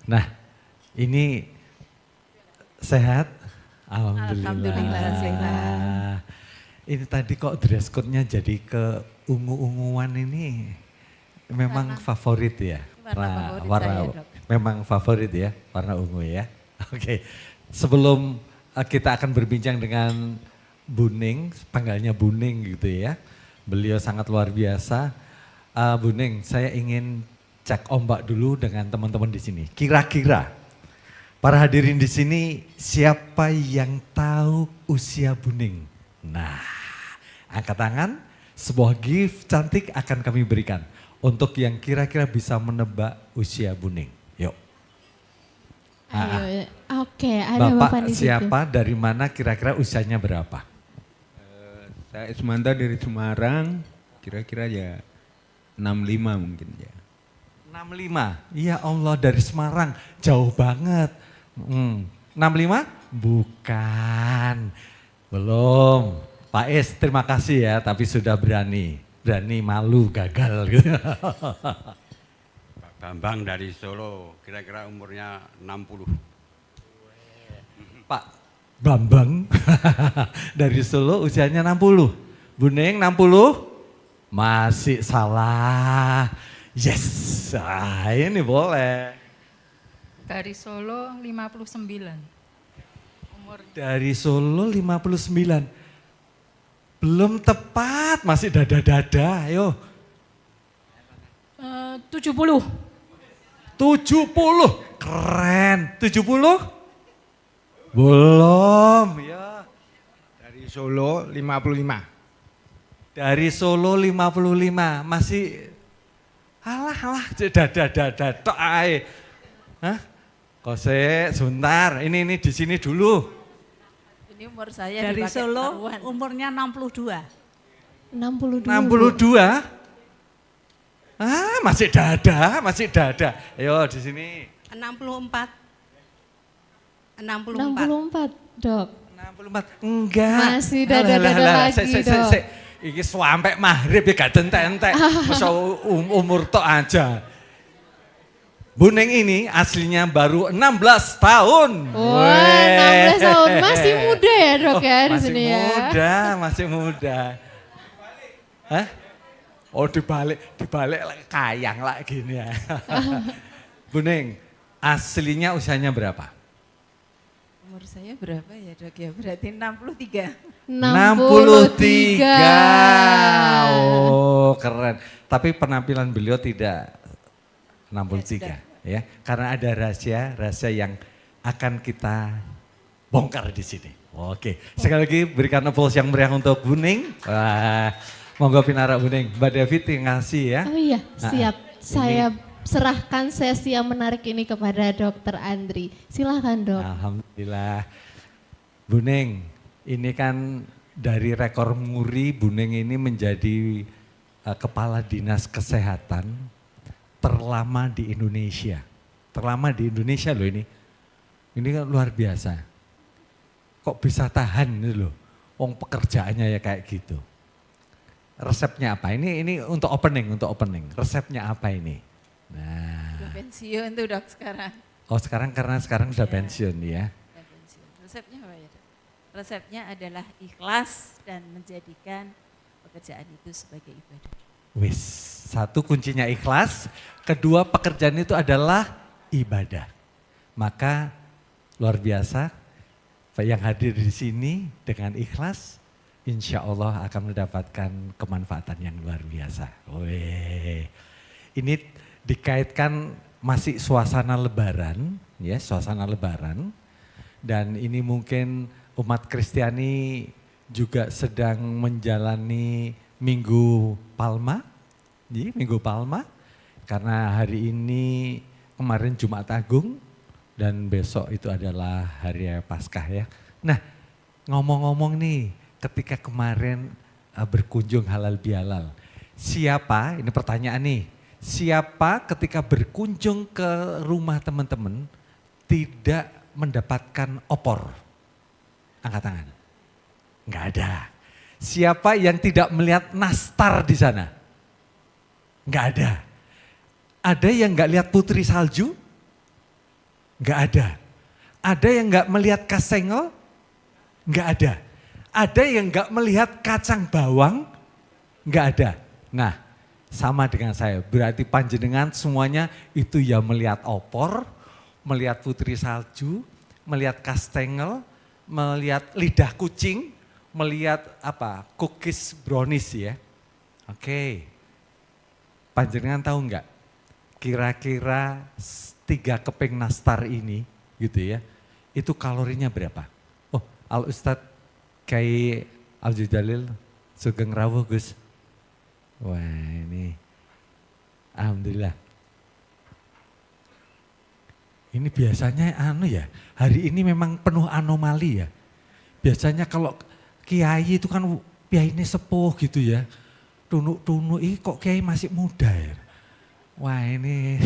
Nah, ini sehat? Alhamdulillah. Alhamdulillah sehat. Ini tadi kok dress code-nya jadi ke ungu-unguan ini memang favorit ya? Warna favorit saya, Dok. Memang favorit ya, warna ungu ya. Oke, sebelum kita akan berbincang dengan Bu Ning, panggilnya Bu Ning gitu ya. Beliau sangat luar biasa. Bu Ning, saya ingin cek ombak dulu dengan teman-teman di sini. Kira-kira para hadirin di sini siapa yang tahu usia Bu Ning? Nah, angkat tangan, sebuah gift cantik akan kami berikan untuk yang kira-kira bisa menebak usia Bu Ning. Yuk. Ayo, oke, ada Bapak di situ. Siapa, dari mana, kira-kira usianya berapa? Saya Ismanta dari Semarang, kira-kira ya 65 mungkin ya. 65, iya Allah dari Semarang, jauh banget. 65? Bukan, belum. Pak Es terima kasih ya, tapi sudah berani malu gagal gitu. Pak Bambang dari Solo, kira-kira umurnya 60. Pak Bambang dari Solo usianya 60. Bu Ning 60? Masih salah. Yes, ini boleh. Dari Solo 59. Umur Dari Solo 59. Belum tepat, masih dada-dada, ayo. 70. 70, keren. 70? Belum, ya. Dari Solo 55. Dari Solo 55, masih alah, dada-dada tok ae. Hah? Kose, sebentar, ini di sini dulu. ini umur saya Dari dipakai Solo taruhan. umurnya 62. 62. 62? Masih dada. Ayo di sini. 64. 64, Dok. 64, enggak. Masih dada-dada lagi, Dok. Iki sampai maghrib ya gak entek-entek. Masa umur tok aja. Bu Ning ini aslinya baru 16 tahun. Wah, 16 tahun. Masih muda ya, Dok ya di sini ya. Masih muda. Hah? Oh dibalik kayang lah gini ya. Bu Ning, aslinya usianya berapa? Umur saya berapa ya Dok ya? Berarti 63. 63. Oh keren. Tapi penampilan beliau tidak 63 ya. Karena ada rahasia yang akan kita bongkar di sini. Oke, sekali lagi berikan applause yang meriah untuk Bu Ning. Wah, monggo pinarak Bu Ning. Mbak Devi ngasih ya. Oh iya, siap. Saya serahkan sesi yang menarik ini kepada Dokter Andri. Silahkan Dok. Alhamdulillah. Bu Ning, ini kan dari rekor muri Bu Ning ini menjadi Kepala Dinas Kesehatan terlama di Indonesia. Terlama di Indonesia loh ini. Ini kan luar biasa. Kok bisa tahan gitu loh. Wong pekerjaannya ya kayak gitu. Resepnya apa? Ini untuk opening. Resepnya apa ini? Nah. Udah pensiun tuh Dok sekarang. Oh sekarang karena sekarang sudah pensiun ya. Udah pensiun. Resepnya apa ya Dok? Resepnya adalah ikhlas dan menjadikan pekerjaan itu sebagai ibadah. Wis, satu kuncinya ikhlas, kedua pekerjaan itu adalah ibadah. Maka luar biasa yang hadir di sini dengan ikhlas, insya Allah akan mendapatkan kemanfaatan yang luar biasa. Weh, ini dikaitkan masih suasana lebaran, ya suasana lebaran. Dan ini mungkin umat Kristiani juga sedang menjalani Minggu Palma, Minggu Palma, karena hari ini kemarin Jumat Agung dan besok itu adalah hari Paskah ya. Nah ngomong-ngomong nih, ketika kemarin berkunjung halal bihalal, siapa, ini pertanyaan nih, siapa ketika berkunjung ke rumah teman-teman tidak mendapatkan opor? Angkat tangan. Enggak ada. Siapa yang tidak melihat nastar di sana? Enggak ada. Ada yang enggak lihat putri salju? Nggak ada. Ada yang nggak melihat kastengel? Nggak ada. Ada yang nggak melihat kacang bawang? Nggak ada. Nah, sama dengan saya. Berarti panjenengan semuanya itu ya melihat opor, melihat putri salju, melihat kastengel, melihat lidah kucing, melihat apa? Cookies brownies ya. Oke. Panjenengan tahu nggak? Kira-kira 3 keping nastar ini gitu ya. Itu kalorinya berapa? Oh, Al Ustadz Kyai Abdul Jalil Sugeng Rawuh Gus. Wah ini, alhamdulillah. Ini biasanya ya, hari ini memang penuh anomali ya. Biasanya kalau kiai itu kan kiai ini sepuh gitu ya. Tunuk-tunuk kok kiai masih muda ya. Wah ini,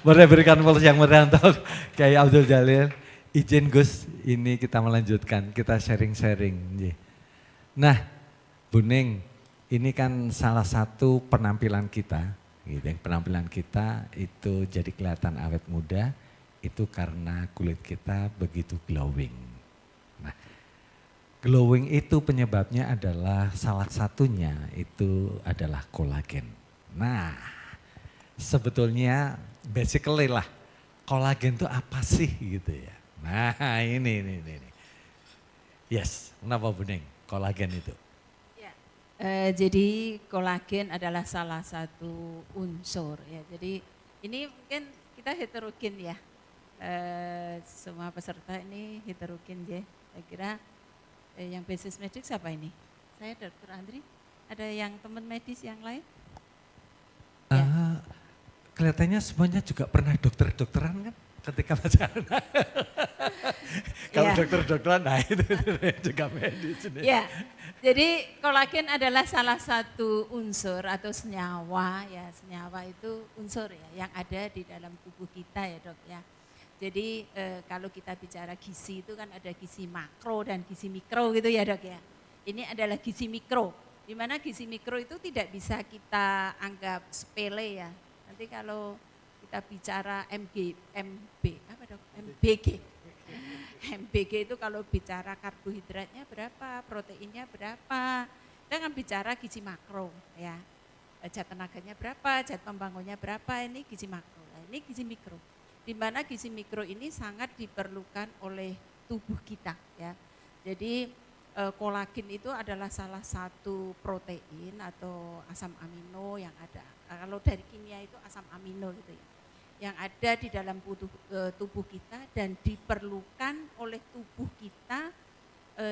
boleh berikan aplaus yang meriah untuk Kyai Abdul Jalil. Izin Gus, ini kita melanjutkan, kita sharing-sharing. Nah, Bu Ning, ini kan salah satu penampilan kita, gitu. Penampilan kita itu jadi kelihatan awet muda, itu karena kulit kita begitu glowing. Nah, glowing itu penyebabnya adalah salah satunya itu adalah kolagen. Nah, sebetulnya basically lah, kolagen itu apa sih gitu ya. Nah ini. Yes, kenapa Bu Ning? Kolagen itu. Ya, jadi kolagen adalah salah satu unsur ya. Jadi ini mungkin kita heterogen ya. Semua peserta ini heterogen ya. Saya kira yang basis medis siapa ini? Saya Dr. Andri. Ada yang teman medis yang lain? Kelihatannya semuanya juga pernah dokter-dokteran kan ketika pacaran. Kalau Ya. dokter-dokteran, nah itu juga medis. Ya, jadi kolagen adalah salah satu unsur atau senyawa ya. Senyawa itu unsur ya yang ada di dalam tubuh kita ya dok ya. Jadi kalau kita bicara gizi itu kan ada gizi makro dan gizi mikro gitu ya dok ya. Ini adalah gizi mikro, di mana gizi mikro itu tidak bisa kita anggap sepele ya. Nanti kalau kita bicara MBG itu kalau bicara karbohidratnya berapa, proteinnya berapa, kita kan bicara gizi makro ya. Zat tenaganya berapa, zat pembangunnya berapa, ini gizi makro. Nah, ini gizi mikro. Di mana gizi mikro ini sangat diperlukan oleh tubuh kita ya. Jadi kolagen itu adalah salah satu protein atau asam amino yang ada. Kalau dari kimia itu asam amino gitu ya. Yang ada di dalam tubuh kita dan diperlukan oleh tubuh kita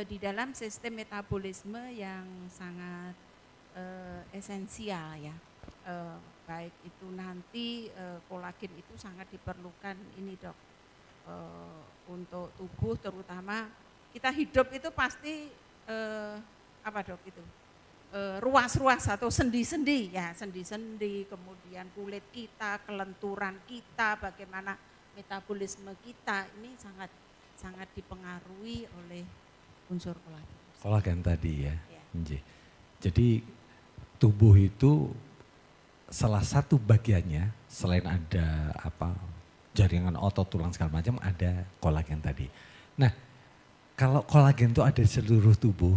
di dalam sistem metabolisme yang sangat esensial ya. Baik itu nanti kolagen itu sangat diperlukan ini dok untuk tubuh, terutama kita hidup itu pasti apa dok itu ruas-ruas atau sendi-sendi ya, sendi-sendi, kemudian kulit kita, kelenturan kita, bagaimana metabolisme kita ini sangat dipengaruhi oleh unsur kolagen. Kolagen tadi ya. Ya. Jadi tubuh itu salah satu bagiannya selain ada apa jaringan otot, tulang segala macam, ada kolagen tadi. Nah, kalau kolagen itu ada di seluruh tubuh,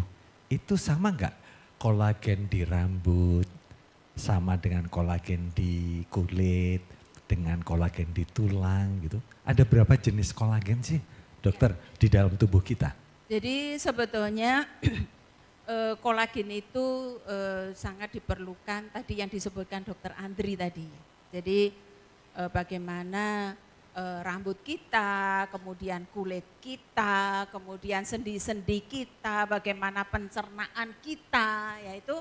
itu sama enggak kolagen di rambut, sama dengan kolagen di kulit, dengan kolagen di tulang gitu? Ada berapa jenis kolagen sih dokter di dalam tubuh kita? Jadi sebetulnya kolagen itu sangat diperlukan tadi yang disebutkan dokter Andri tadi. Jadi bagaimana rambut kita, kemudian kulit kita, kemudian sendi-sendi kita, bagaimana pencernaan kita, yaitu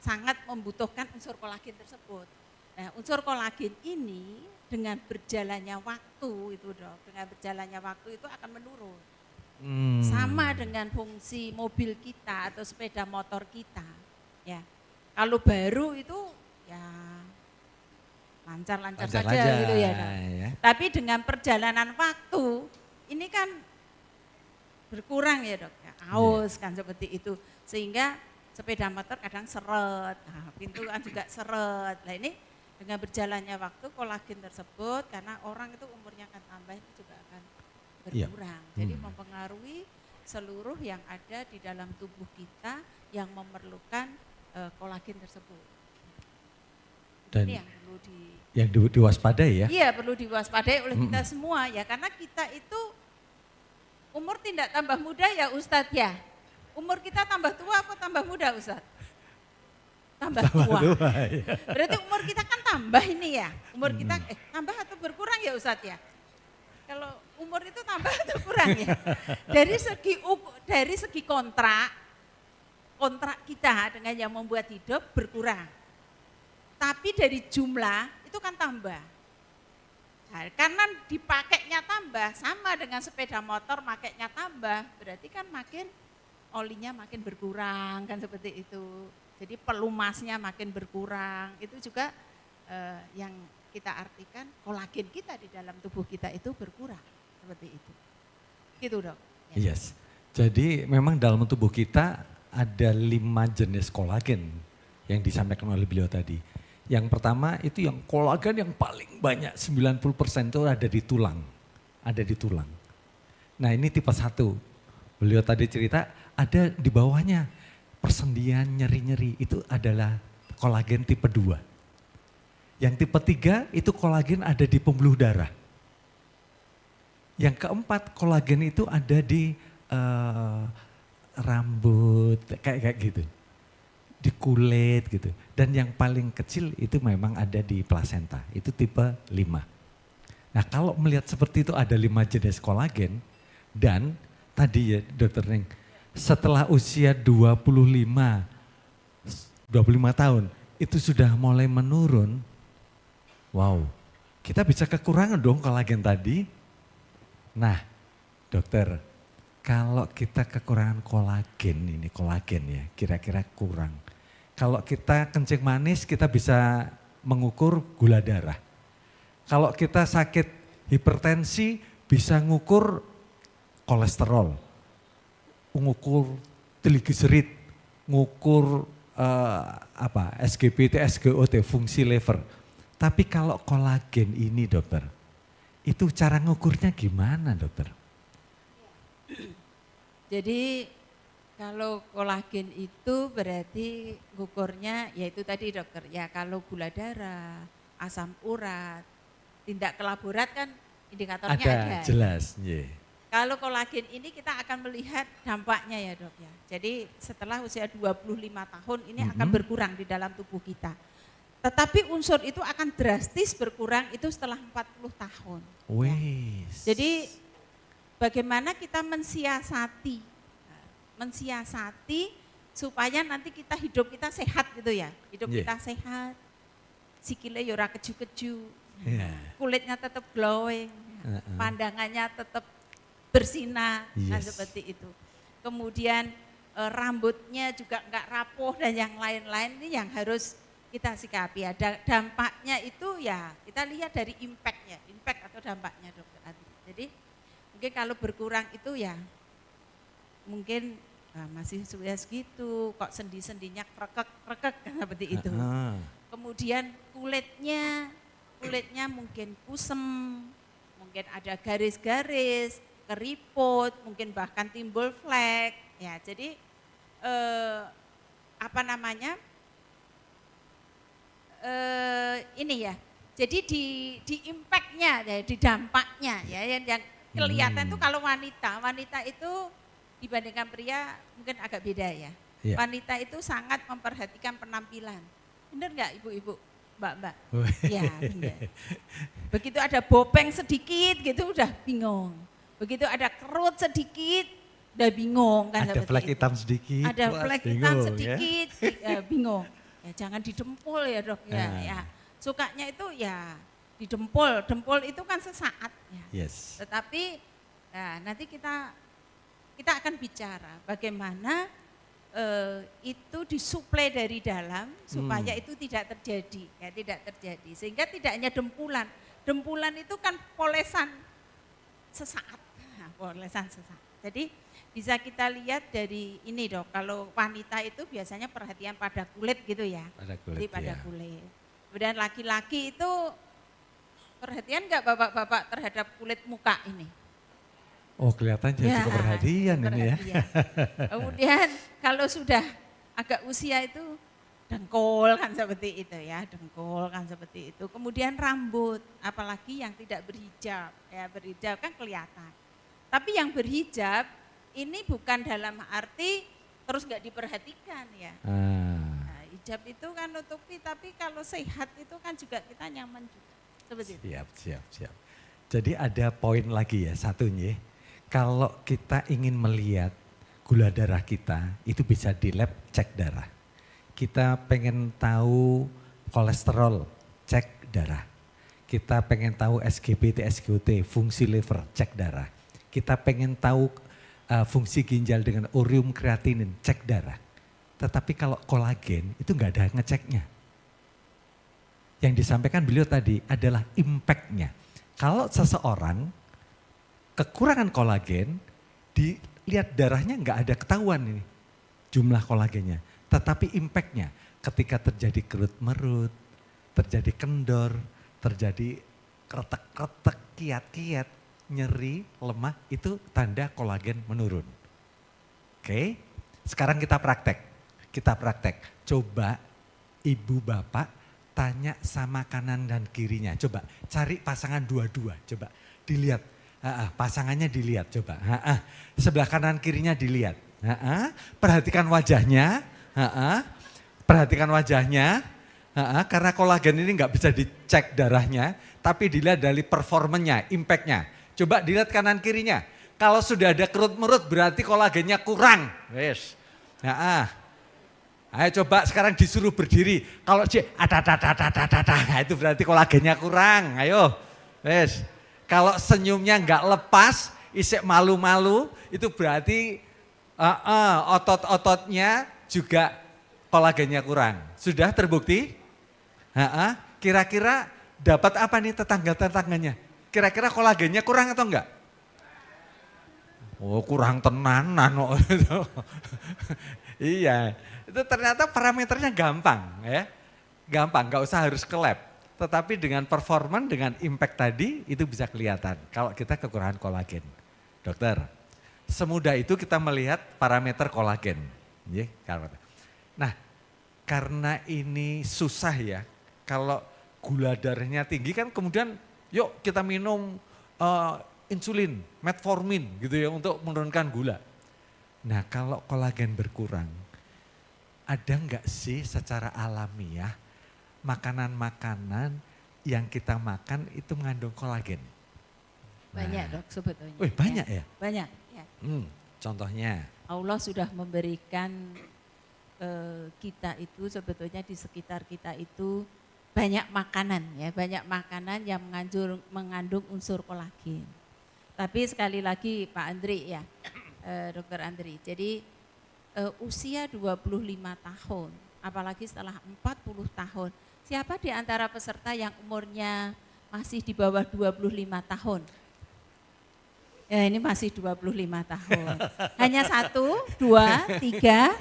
sangat membutuhkan unsur kolagen tersebut. Nah, unsur kolagen ini dengan berjalannya waktu itu dok, dengan berjalannya waktu itu akan menurun. Sama dengan fungsi mobil kita atau sepeda motor kita. Ya, kalau baru itu ya lancar-lancar saja gitu ya, dok. Ya. Tapi dengan perjalanan waktu ini kan berkurang ya dok, ya, aus kan seperti itu. Sehingga sepeda motor kadang seret, nah, pintu kan juga seret. Nah ini Dengan berjalannya waktu kolagen tersebut karena orang itu umurnya akan tambah itu juga akan Iya. berkurang. Jadi mempengaruhi seluruh yang ada di dalam tubuh kita yang memerlukan kolagen tersebut. Dan Ini yang perlu diwaspadai ya. Iya, perlu diwaspadai oleh kita semua ya, karena kita itu umur tidak tambah muda ya Ustadz ya. Umur kita tambah tua apa tambah muda Ustadz? Tambah tua. Ya. Berarti umur kita kan tambah ini ya. Umur kita tambah atau berkurang ya Ustadz ya? Kalau umur itu tambah atau kurang ya? Dari segi kontrak kita dengan yang membuat hidup berkurang. Tapi dari jumlah itu kan tambah. Nah, karena dipakainya tambah, sama dengan sepeda motor makainya tambah, berarti kan makin olinya makin berkurang kan seperti itu. Jadi pelumasnya makin berkurang, itu juga yang kita artikan kolagen kita di dalam tubuh kita itu berkurang, seperti itu. Gitu dok. Ya. Yes. Jadi memang dalam tubuh kita ada 5 jenis kolagen yang disampaikan oleh beliau tadi. Yang pertama itu yang kolagen yang paling banyak, 90% itu ada di tulang. Ada di tulang. Nah ini tipe 1. Beliau tadi cerita ada di bawahnya persendian, nyeri-nyeri, itu adalah kolagen tipe 2. Yang tipe 3 itu kolagen ada di pembuluh darah. Yang keempat kolagen itu ada di rambut, kayak gitu. Di kulit gitu. Dan yang paling kecil itu memang ada di plasenta, itu tipe 5. Nah kalau melihat seperti itu ada 5 jenis kolagen dan tadi ya Dokter Neng, setelah usia 25 tahun itu sudah mulai menurun, wow kita bisa kekurangan dong kolagen tadi. Nah dokter, kalau kita kekurangan kolagen ya kira-kira kurang. Kalau kita kencing manis kita bisa mengukur gula darah. Kalau kita sakit hipertensi bisa ngukur kolesterol, ngukur trigliserid, ngukur SGBT, SGOT, fungsi liver. Tapi kalau kolagen ini dokter, itu cara ngukurnya gimana dokter? Jadi kalau kolagen itu berarti ngukurnya yaitu tadi dokter ya, kalau gula darah, asam urat, tindak ke laborat kan indikatornya ada. Jelas. Yeah. Kalau kolagen ini kita akan melihat dampaknya ya dok ya. Jadi setelah usia 25 tahun ini akan berkurang di dalam tubuh kita. Tetapi unsur itu akan drastis berkurang itu setelah 40 tahun. Wes. Jadi bagaimana kita mensiasati supaya nanti hidup kita sehat gitu ya. Hidup kita sehat, sikile ya ora keju-keju, kulitnya tetap glowing, pandangannya tetap bersinar, nah seperti itu. Kemudian rambutnya juga enggak rapuh dan yang lain-lain ini yang harus kita sikapi. Ada dampaknya itu ya kita lihat dari impact atau dampaknya dokter Adi. Jadi mungkin kalau berkurang itu ya mungkin masih sudah segitu, kok sendi-sendinya krekek seperti itu. Kemudian kulitnya mungkin kusem, mungkin ada garis-garis, keriput, mungkin bahkan timbul flek. Ya, jadi ini ya. Jadi di impact-nya, ya, di dampaknya ya yang kelihatan itu kalau wanita itu dibandingkan pria mungkin agak beda ya. Wanita itu sangat memperhatikan penampilan. Benar nggak ibu-ibu, mbak-mbak? Ya benar. Begitu ada bopeng sedikit gitu udah bingung. Begitu ada kerut sedikit udah bingung kan. Ada flek hitam sedikit. Ada flek hitam sedikit bingung. Ya jangan didempul ya dok ya. Sukanya itu ya didempul. Dempul itu kan sesaat ya. Yes. Tetapi nanti kita akan bicara bagaimana itu disuplai dari dalam supaya itu tidak terjadi, sehingga tidak hanya dempulan itu kan polesan sesaat. Jadi bisa kita lihat dari ini dok, kalau wanita itu biasanya perhatian pada kulit gitu ya, pada kulit. Kemudian laki-laki itu perhatian nggak bapak-bapak terhadap kulit muka ini? Oh kelihatan jadi cukup perhatian ini ya. perhatian. Kemudian kalau sudah agak usia itu dengkul kan seperti itu ya, dengkul kan seperti itu. Kemudian rambut, apalagi yang tidak berhijab, ya berhijab kan kelihatan. Tapi yang berhijab ini bukan dalam arti terus nggak diperhatikan ya. Nah, hijab itu kan nutupi, tapi kalau sehat itu kan juga kita nyaman juga. Seperti itu. Siap. Jadi ada poin lagi ya satunya. Kalau kita ingin melihat gula darah kita itu bisa di lab cek darah. Kita pengen tahu kolesterol, cek darah. Kita pengen tahu SGBT, SGOT, fungsi liver, cek darah. Kita pengen tahu fungsi ginjal dengan urium kreatinin, cek darah. Tetapi kalau kolagen itu nggak ada ngeceknya. Yang disampaikan beliau tadi adalah impact-nya. Kalau seseorang kekurangan kolagen, dilihat darahnya nggak ada ketahuan ini jumlah kolagennya. Tetapi impact-nya ketika terjadi kerut-merut, terjadi kendor, terjadi kretek-kretek, kiat-kiat, nyeri, lemah, itu tanda kolagen menurun. Oke, sekarang kita praktek. Coba ibu bapak tanya sama kanan dan kirinya. Coba cari pasangan dua-dua, coba dilihat. Pasangannya dilihat coba. Sebelah kanan kirinya dilihat. Perhatikan wajahnya. Karena kolagen ini nggak bisa dicek darahnya, tapi dilihat dari performanya, impactnya. Coba dilihat kanan kirinya. Kalau sudah ada kerut-merut berarti kolagennya kurang. Wes. Ayo coba sekarang disuruh berdiri. Kalau itu berarti kolagennya kurang. Ayo. Wes. Kalau senyumnya nggak lepas, isek malu-malu, itu berarti otot-ototnya juga kolagennya kurang. Sudah terbukti? Kira-kira dapat apa nih tetangga-tetangganya? Kira-kira kolagennya kurang atau enggak? Oh kurang tenanan. Iya, itu ternyata parameternya gampang ya. Gampang, nggak usah harus ke lab. Tetapi dengan performan, dengan impact tadi itu bisa kelihatan kalau kita kekurangan kolagen. Dokter, semudah itu kita melihat parameter kolagen. Nah, karena ini susah ya, kalau gula darahnya tinggi kan kemudian yuk kita minum insulin, metformin gitu ya untuk menurunkan gula. Nah kalau kolagen berkurang, ada enggak sih secara alamiah makanan-makanan yang kita makan itu mengandung kolagen? Banyak dok sebetulnya. Wih banyak ya? Banyak ya. Contohnya? Allah sudah memberikan kita itu sebetulnya di sekitar kita itu banyak makanan ya, banyak makanan yang mengandung unsur kolagen. Tapi sekali lagi Pak Andri ya, Dokter Andri, jadi usia 25 tahun, apalagi setelah 40 tahun, siapa di antara peserta yang umurnya masih di bawah 25 tahun? Ya ini masih 25 tahun. Hanya 1, 2, 3.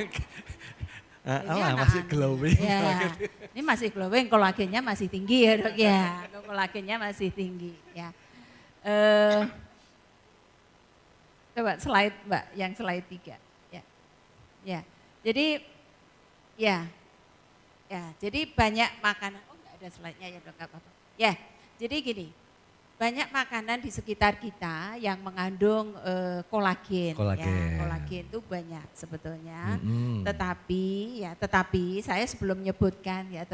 Masih glowing. Ya, ini masih glowing, kolagennya masih tinggi ya dok ya. Kolagennya masih tinggi ya. Coba slide Mbak, yang slide 3. Ya. Jadi jadi banyak makanan. Oh enggak ada slide-nya ya dok, enggak apa-apa. Ya, jadi gini. Banyak makanan di sekitar kita yang mengandung kolagen. Ya, kolagen itu banyak sebetulnya. Tetapi saya sebelum menyebutkan ya,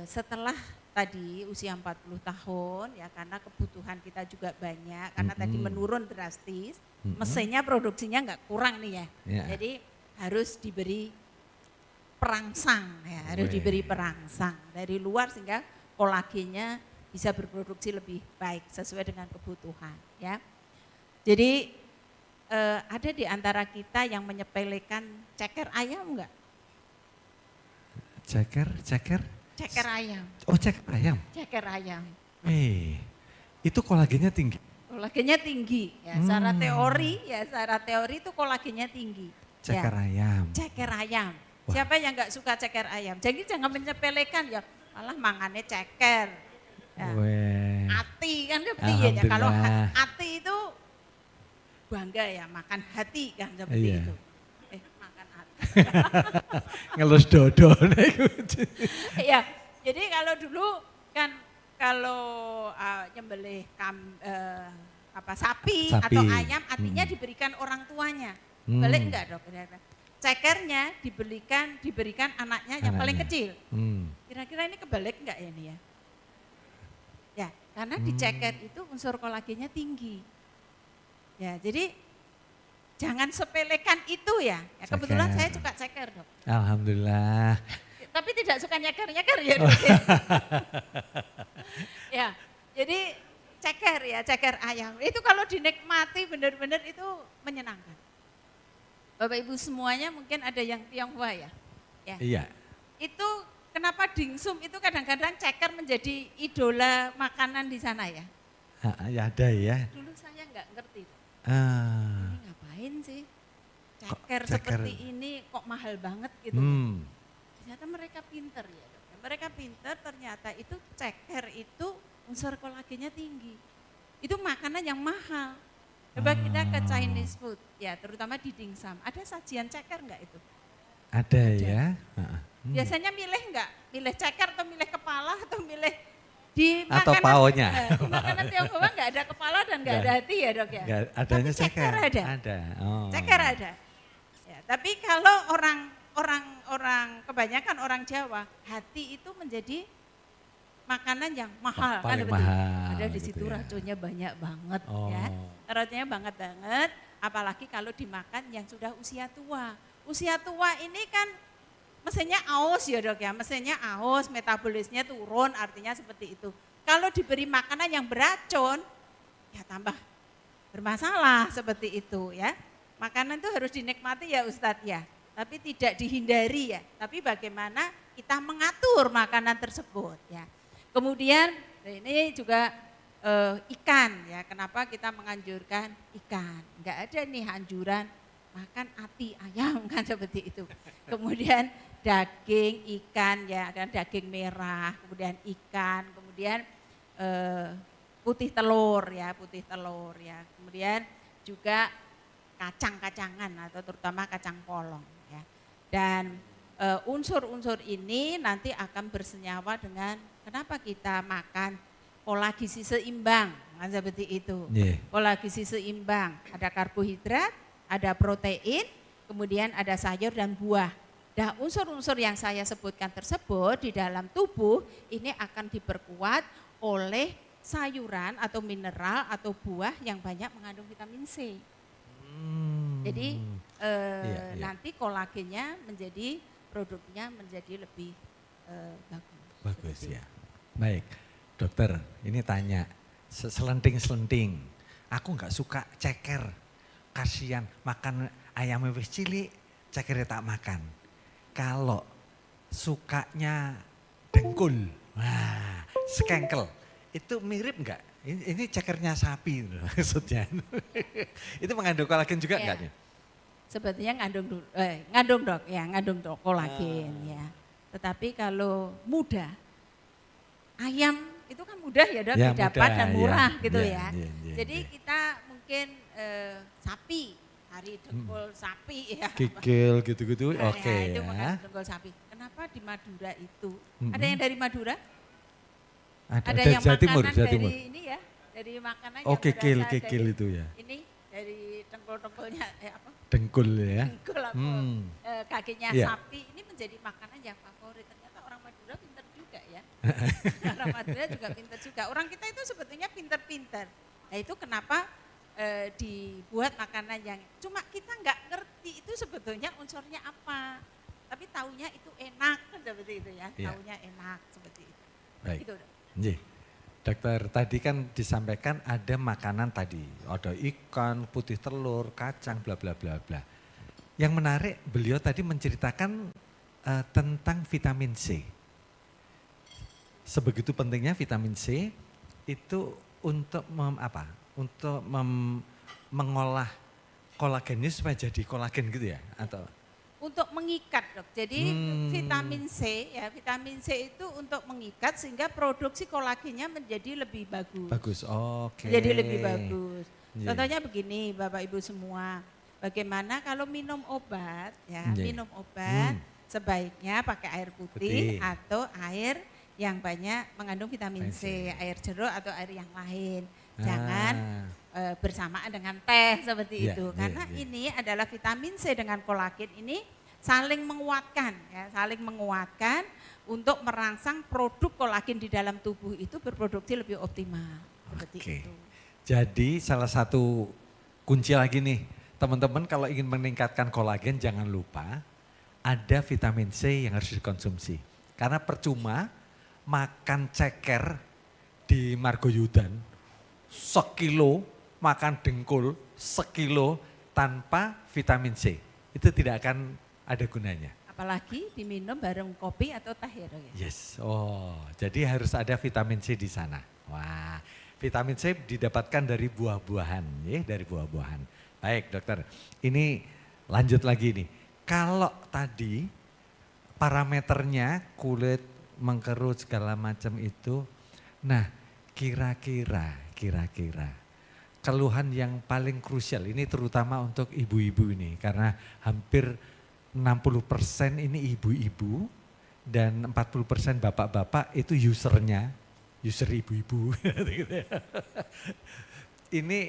setelah tadi usia 40 tahun ya, karena kebutuhan kita juga banyak, karena tadi menurun drastis, mesinnya produksinya nggak kurang nih ya. Jadi harus diberi perangsang ya, harus diberi perangsang dari luar sehingga kolagennya bisa berproduksi lebih baik sesuai dengan kebutuhan ya. Jadi ada di antara kita yang menyepelekan ceker ayam enggak? Ceker ayam. Oh ceker ayam. Ceker ayam. Itu kolagennya tinggi. Kolagennya tinggi ya, secara teori itu kolagennya tinggi. Ceker ayam. Ceker ayam. Siapa yang nggak suka ceker ayam? Jadi jangan menyepelekan ya, malah mangannya ceker. Ya. Weh. Ati kan seperti ya. Kalau Alhamdulillah. ati itu bangga ya, makan hati kan seperti Iya. itu. Makan hati. Ngelus dodo. Iya, jadi kalau dulu kan kalau nyembelih sapi Sapi. atau ayam, artinya diberikan orang tuanya. Balik enggak dok? Cekernya diberikan anaknya yang paling kecil. Kira-kira ini kebalik enggak ya ini ya? Ya, karena di ceker itu unsur kolagennya tinggi. Ya, jadi jangan sepelekan itu ya. Kebetulan Ceker. saya suka ceker dok. Alhamdulillah. Tapi tidak suka nyeker-nyeker ya dok. Ya, jadi ceker ayam. Itu kalau dinikmati benar-benar itu menyenangkan. Bapak Ibu semuanya mungkin ada yang Tionghoa ya. Ya. Iya. Itu kenapa dimsum itu kadang-kadang ceker menjadi idola makanan di sana ya. Ya ada ya. Dulu saya nggak ngerti. Ah. Ini ngapain sih? Kok Ceker ceker? seperti ini kok mahal banget gitu. Ternyata mereka pinter ya dok. Mereka pinter ternyata itu ceker itu unsur kolagennya tinggi. Itu makanan yang mahal. Coba kita ke Chinese food, ya terutama di dimsum. Ada sajian ceker enggak itu? Ada ya. Biasanya milih enggak? Milih ceker atau milih kepala atau milih di Atau makanan, paunya. Di makanan Tionghoa enggak ada kepala dan enggak ada hati ya dok ya? Enggak, adanya Tapi ceker ada. Ada. Oh. Ceker ada. Ya, tapi kalau orang kebanyakan orang Jawa, hati itu menjadi makanan yang mahal Paling kan mahal, ada di gitu situ ya. racunnya banyak banget Oh. ya. Racunnya banget banget, apalagi kalau dimakan yang sudah usia tua. Usia tua ini kan mesinnya aus ya dok ya, mesinnya aus, metabolisnya turun, artinya seperti itu. Kalau diberi makanan yang beracun, ya tambah bermasalah seperti itu ya. Makanan itu harus dinikmati ya Ustadz ya, tapi tidak dihindari ya. Tapi bagaimana kita mengatur makanan tersebut ya. Kemudian ini juga ikan ya, kenapa kita menganjurkan ikan? Enggak ada nih anjuran makan ati ayam kan seperti itu. Kemudian daging ikan ya, dan daging merah, kemudian ikan, kemudian putih telur ya, kemudian juga kacang-kacangan atau terutama kacang polong ya. Dan unsur-unsur ini nanti akan bersenyawa dengan kenapa kita makan pola gizi seimbang, kan seperti itu. Yeah. Pola gizi seimbang, ada karbohidrat, ada protein, kemudian ada sayur dan buah. Nah, unsur-unsur yang saya sebutkan tersebut di dalam tubuh ini akan diperkuat oleh sayuran atau mineral atau buah yang banyak mengandung vitamin C. Jadi Iya. nanti kolagennya menjadi produknya menjadi lebih bagus. Bagus Seperti ya. Baik, dokter, ini tanya, selenting-selenting. Aku nggak suka ceker, kasihan makan ayam wis cilik, cekernya tak makan. Kalau sukanya dengkul, wah, skengkel, itu mirip nggak? Ini cekernya sapi maksudnya. Itu mengandung kolagen juga Ya. enggak nih? Sebetulnya ngandung dok kolagen ya. Tetapi kalau muda, ayam itu kan mudah ya dok Ya, didapat mudah, dan murah ya, gitu ya, ya. ya, ya, Jadi ya. kita mungkin sapi, hari dengkul sapi ya. Kikil gitu-gitu, Nah, oke itu ya. makan dengkul sapi. Kenapa di Madura itu? Mm-mm. Ada yang dari Madura? Ada Ada yang Jawa Timur, makanan Jawa Timur. dari ini ya, dari makanan Oh, yang kikil berasal dari itu ya. ini dari dengkul-dengkulnya apa? Dengkul ya. Dengkul atau kakinya Iya. sapi ini menjadi makanan yang favorit. Ternyata orang Madura pintar juga ya. Orang Madura juga pintar juga. Orang kita itu sebetulnya pintar-pintar. Nah itu kenapa dibuat makanan yang cuma kita nggak ngerti itu sebetulnya unsurnya apa. Tapi taunya itu enak kan seperti itu ya. Iya. Taunya enak seperti itu. Baik. Itu, Dok. Nggih. Dokter, tadi kan disampaikan ada makanan tadi, ada ikan, putih telur, kacang, bla bla bla bla. Yang menarik beliau tadi menceritakan tentang vitamin C. Sebegitu pentingnya vitamin C itu untuk mengolah kolagennya supaya jadi kolagen gitu ya atau untuk mengikat dok. Jadi vitamin C ya, vitamin C itu untuk mengikat sehingga produksi kolagennya menjadi lebih bagus. Bagus, oke. Menjadi lebih bagus. Iya. Contohnya begini Bapak Ibu semua, bagaimana kalau minum obat ya, Iya. minum obat sebaiknya pakai air Putih. putih atau air yang banyak mengandung vitamin C, Vitamin C. air jeruk atau air yang lain. Ah. Jangan bersamaan dengan teh seperti Iya, itu. iya, Karena iya. ini adalah vitamin C dengan kolagen ini saling menguatkan ya, saling menguatkan untuk merangsang produk kolagen di dalam tubuh itu berproduksi lebih optimal. Seperti Oke. itu. Jadi salah satu kunci lagi nih, teman-teman kalau ingin meningkatkan kolagen jangan lupa ada vitamin C yang harus dikonsumsi. Karena percuma makan ceker di Margoyudan sekilo, makan dengkul sekilo tanpa vitamin C. Itu tidak akan ada gunanya. Apalagi diminum bareng kopi atau teh ya dok ya. Yes, oh jadi harus ada vitamin C di sana. Wah, vitamin C didapatkan dari buah-buahan, ya dari buah-buahan. Baik dokter, ini lanjut lagi nih. Kalau tadi parameternya kulit mengkerut segala macam itu, nah kira-kira keluhan yang paling krusial ini terutama untuk ibu-ibu ini karena hampir 60% ini ibu-ibu dan 40% bapak-bapak itu user ibu-ibu. Ini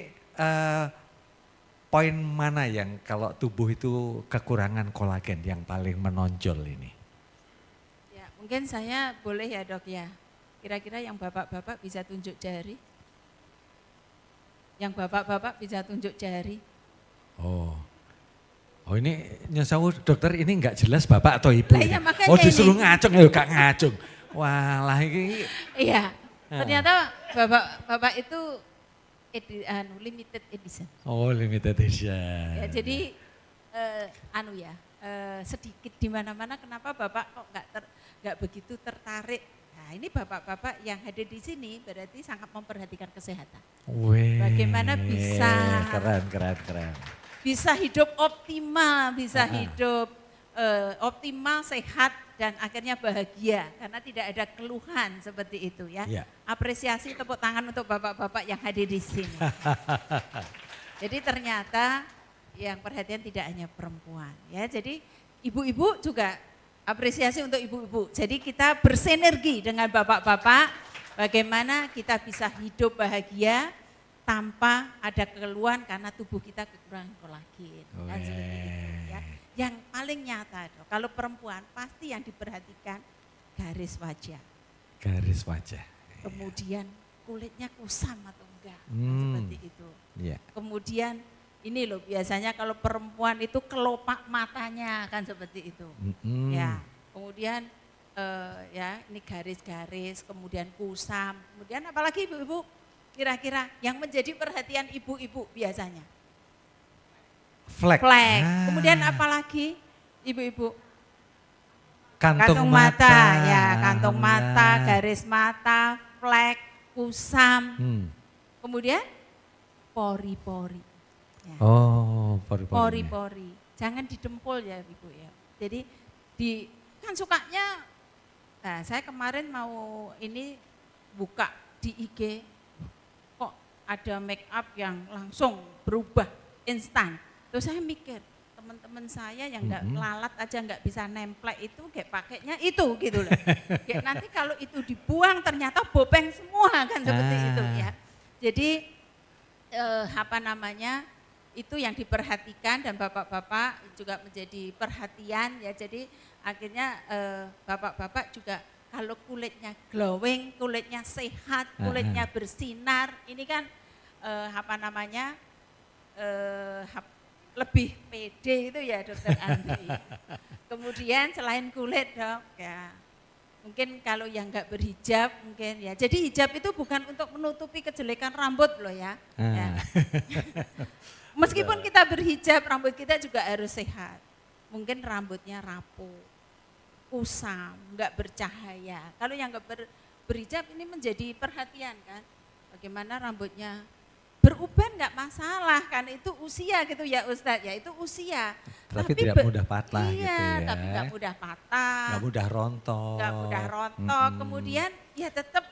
poin mana yang kalau tubuh itu kekurangan kolagen yang paling menonjol ini? Ya, mungkin saya boleh ya dok ya. Kira-kira yang bapak-bapak bisa tunjuk jari? Yang bapak-bapak bisa tunjuk jari? Oh ini nyesawu dokter ini enggak jelas bapak atau ibu. Lah ini. iya, makanya Oh disuruh ini. ngacung ya gak ngacung. Walah ini. Iya, ternyata bapak-bapak itu limited edition. Oh limited edition. Ya, jadi sedikit di mana-mana kenapa bapak kok nggak begitu tertarik. Nah ini bapak-bapak yang hadir di sini berarti sangat memperhatikan kesehatan. Weh, Bagaimana bisa keren. Bisa hidup optimal, bisa hidup optimal, sehat dan akhirnya bahagia karena tidak ada keluhan seperti itu ya. Iya. Apresiasi tepuk tangan untuk bapak-bapak yang hadir di sini. Jadi ternyata yang perhatian tidak hanya perempuan ya. Jadi ibu-ibu juga apresiasi untuk ibu-ibu. Jadi kita bersinergi dengan bapak-bapak bagaimana kita bisa hidup bahagia tanpa ada keluhan karena tubuh kita kekurangan kolagen. Kan seperti itu ya. Yang paling nyata dok, kalau perempuan pasti yang diperhatikan garis wajah. Garis wajah. Kemudian kulitnya kusam atau enggak, kan seperti itu. Iya. Kemudian ini loh biasanya kalau perempuan itu kelopak matanya kan seperti itu. Ya, kemudian ya ini garis-garis, kemudian kusam, kemudian apalagi ibu-ibu kira-kira yang menjadi perhatian ibu-ibu biasanya? Flek. Kemudian apalagi ibu-ibu? Kantung mata. Ya kantung mata, garis mata, flek, kusam, kemudian pori-pori. Ya. Oh, pori-pori. Pori-pori, jangan didempul ya ibu ya. Jadi kan sukanya, nah saya kemarin mau ini buka di IG, kok ada make up yang langsung berubah instan. Terus saya mikir teman-teman saya yang nggak lalat aja nggak bisa nemplek itu kayak pakainya itu gitu loh. Kayak nanti kalau itu dibuang ternyata bopeng semua kan seperti itu ya. Jadi itu yang diperhatikan dan bapak-bapak juga menjadi perhatian ya. Jadi akhirnya bapak-bapak juga kalau kulitnya glowing, kulitnya sehat, kulitnya bersinar, ini kan lebih pede itu ya dokter Andri. Kemudian selain kulit dok ya, mungkin kalau yang nggak berhijab mungkin ya. Jadi hijab itu bukan untuk menutupi kejelekan rambut loh ya. Ya. Meskipun kita berhijab, rambut kita juga harus sehat. Mungkin rambutnya rapuh, kusam, nggak bercahaya. Kalau yang nggak berhijab ini menjadi perhatian kan, bagaimana rambutnya beruban nggak masalah, kan itu usia gitu ya Ustadz, ya itu usia. Tapi tidak mudah patah iya, gitu ya. tapi nggak mudah patah, Nggak mudah rontok. nggak mudah rontok. Kemudian ya tetap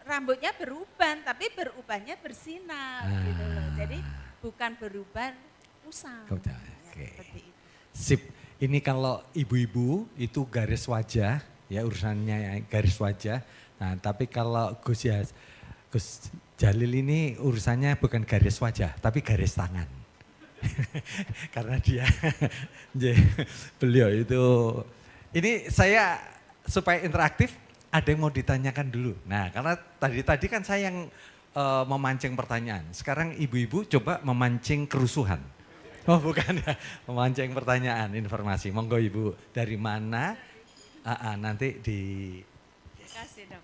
rambutnya beruban, tapi berubannya bersinar gitu loh. Jadi bukan beruban usang. Oke. Ya, seperti itu. Sip. Ini kalau ibu-ibu itu garis wajah, ya urusannya ya, garis wajah. Nah, tapi kalau Gus Jalil ini urusannya bukan garis wajah, tapi garis tangan. Karena beliau itu, ini saya supaya interaktif, ada yang mau ditanyakan dulu. Nah, karena tadi kan saya yang memancing pertanyaan. Sekarang ibu-ibu coba memancing kerusuhan. Oh bukan ya, memancing pertanyaan, informasi. Monggo Ibu, dari mana? Nanti di... Terima kasih dok.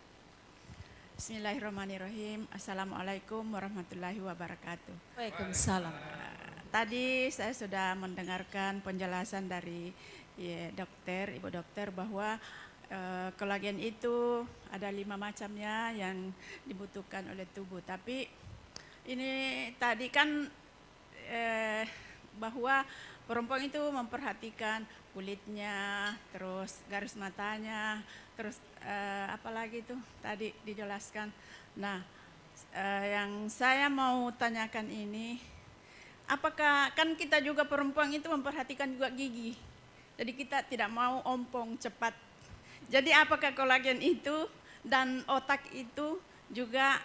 Bismillahirrahmanirrahim. Assalamualaikum warahmatullahi wabarakatuh. Waalaikumsalam. Tadi saya sudah mendengarkan penjelasan dari dokter, ibu dokter bahwa kolagen itu ada 5 macamnya yang dibutuhkan oleh tubuh. Tapi ini tadi kan bahwa perempuan itu memperhatikan kulitnya, terus garis matanya, terus apalagi itu tadi dijelaskan. Nah, yang saya mau tanyakan ini, apakah kan kita juga perempuan itu memperhatikan juga gigi, jadi kita tidak mau ompong cepat. Jadi apakah kolagen itu dan otak itu juga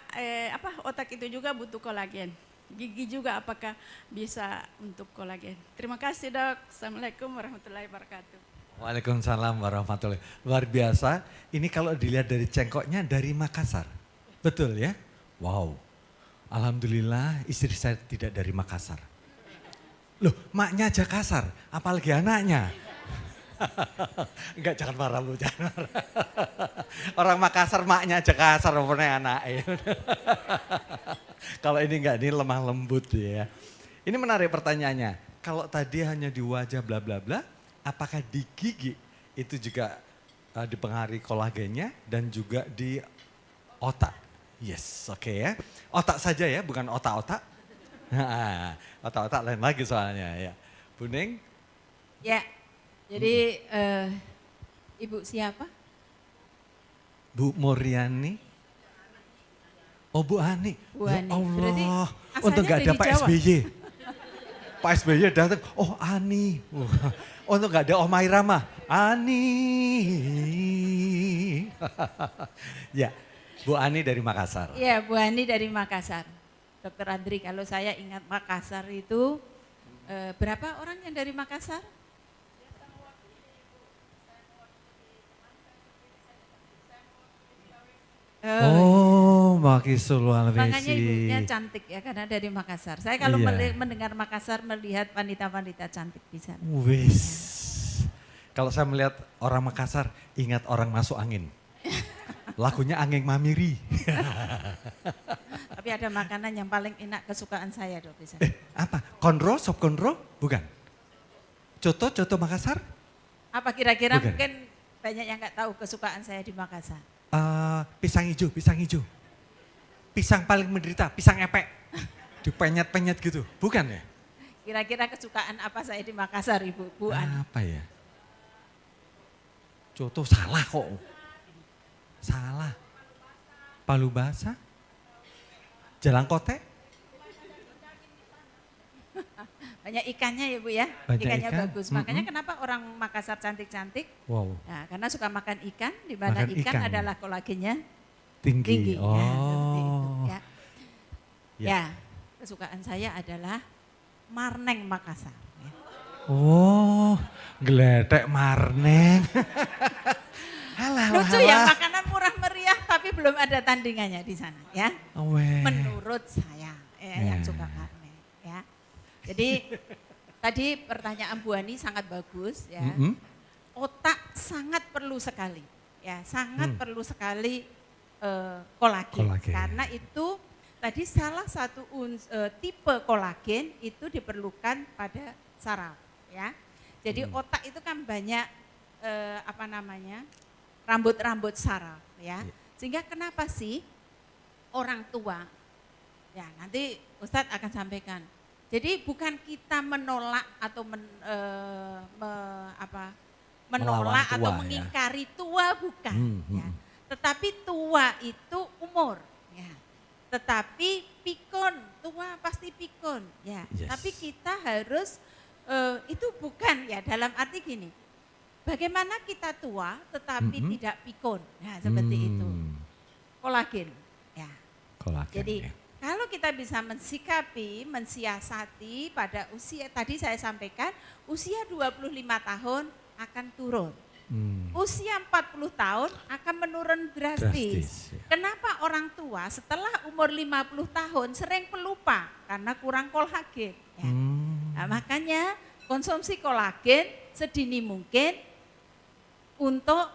otak itu juga butuh kolagen? Gigi juga apakah bisa untuk kolagen? Terima kasih dok. Assalamualaikum warahmatullahi wabarakatuh. Waalaikumsalam warahmatullahi wabarakatuh. Luar biasa, ini kalau dilihat dari cengkoknya dari Makassar. Betul ya? Wow, alhamdulillah istri saya tidak dari Makassar. Loh, maknya aja kasar, apalagi anaknya. Enggak, jangan marah lu, jangan marah. Orang Makassar maknya aja kasar, pokoknya anaknya. Kalau ini enggak, ini lemah lembut ya. Ini menarik pertanyaannya. Kalau tadi hanya di wajah bla bla bla, apakah di gigi itu juga dipengaruhi kolagennya dan juga di otak? Yes, oke ya. Otak saja ya, bukan otak-otak. Otak-otak lain lagi soalnya ya. Bu Ning? Ya, jadi Ibu siapa? Bu Moriani? Oh Bu Ani. Bu Ya Ani. Allah, Berarti untuk asalnya gak ada dari Pak Jawa? SBY. Pak SBY datang, oh Ani. Untuk gak ada Om Irama, Ani. Ya, Bu Ani dari Makassar. Iya, Bu Ani dari Makassar. Dokter Andri, kalau saya ingat Makassar itu, berapa orang yang dari Makassar? Oh, Makisul Makanya Walwesi. ibunya cantik ya, karena dari Makassar. Saya kalau Iya. mendengar Makassar, melihat wanita-wanita cantik di sana. Wis. Kalau saya melihat orang Makassar, ingat orang masuk angin. Lagunya Angin Mamiri. Tapi ada makanan yang paling enak kesukaan saya dok di sana. Apa? Konro, sop konro? Bukan. Coto Makassar? Apa kira-kira Bukan. mungkin banyak yang nggak tahu kesukaan saya di Makassar. Pisang hijau. Pisang paling menderita, pisang epek. Dipenyet-penyet gitu, bukan ya? Kira-kira kesukaan apa saya di Makassar Ibu? Bu Ani. Apa ya? Coto salah kok. Salah. Palu basah? Jalangkote? Banyak ikannya ya Bu ya, Banyak ikannya ikan. bagus. Makanya kenapa orang Makassar cantik-cantik? Wow, Nah, karena suka makan ikan, di mana Makan ikan ikan. adalah kolagennya tinggi. tinggi. Ya, seperti itu, Oh, ya. Ya. Ya, kesukaan saya adalah Marneng Makassar. Ya. Oh, geletek marneng. Halah, Lucu ya, makanan murah meriah tapi belum ada tandingannya di sana ya. Weh. Menurut saya yang suka marneng ya. Jadi tadi pertanyaan Bu Ani sangat bagus ya. Mm-mm. Otak sangat perlu sekali ya, sangat perlu sekali kolagen. Kolagen. Karena itu tadi salah satu tipe kolagen itu diperlukan pada saraf ya. Jadi otak itu kan banyak rambut-rambut saraf ya. Sehingga kenapa sih orang tua Ya, nanti Ustadz akan sampaikan. Jadi bukan kita menolak atau menolak tua, atau ya. mengingkari tua, bukan. Ya. Tetapi tua itu umur. Ya. Tetapi pikun, tua pasti pikun. Ya. Yes. Tapi kita harus, itu bukan ya, dalam arti gini, bagaimana kita tua tetapi tidak pikun. Nah seperti itu. Kolagen. Ya. Kolagen, Jadi ya. kalau kita bisa mensikapi, mensiasati pada usia, tadi saya sampaikan, usia 25 tahun akan turun. Usia 40 tahun akan menurun drastis. Ya. Kenapa orang tua setelah umur 50 tahun sering pelupa? Karena kurang kolagen. Ya. Nah, makanya konsumsi kolagen sedini mungkin untuk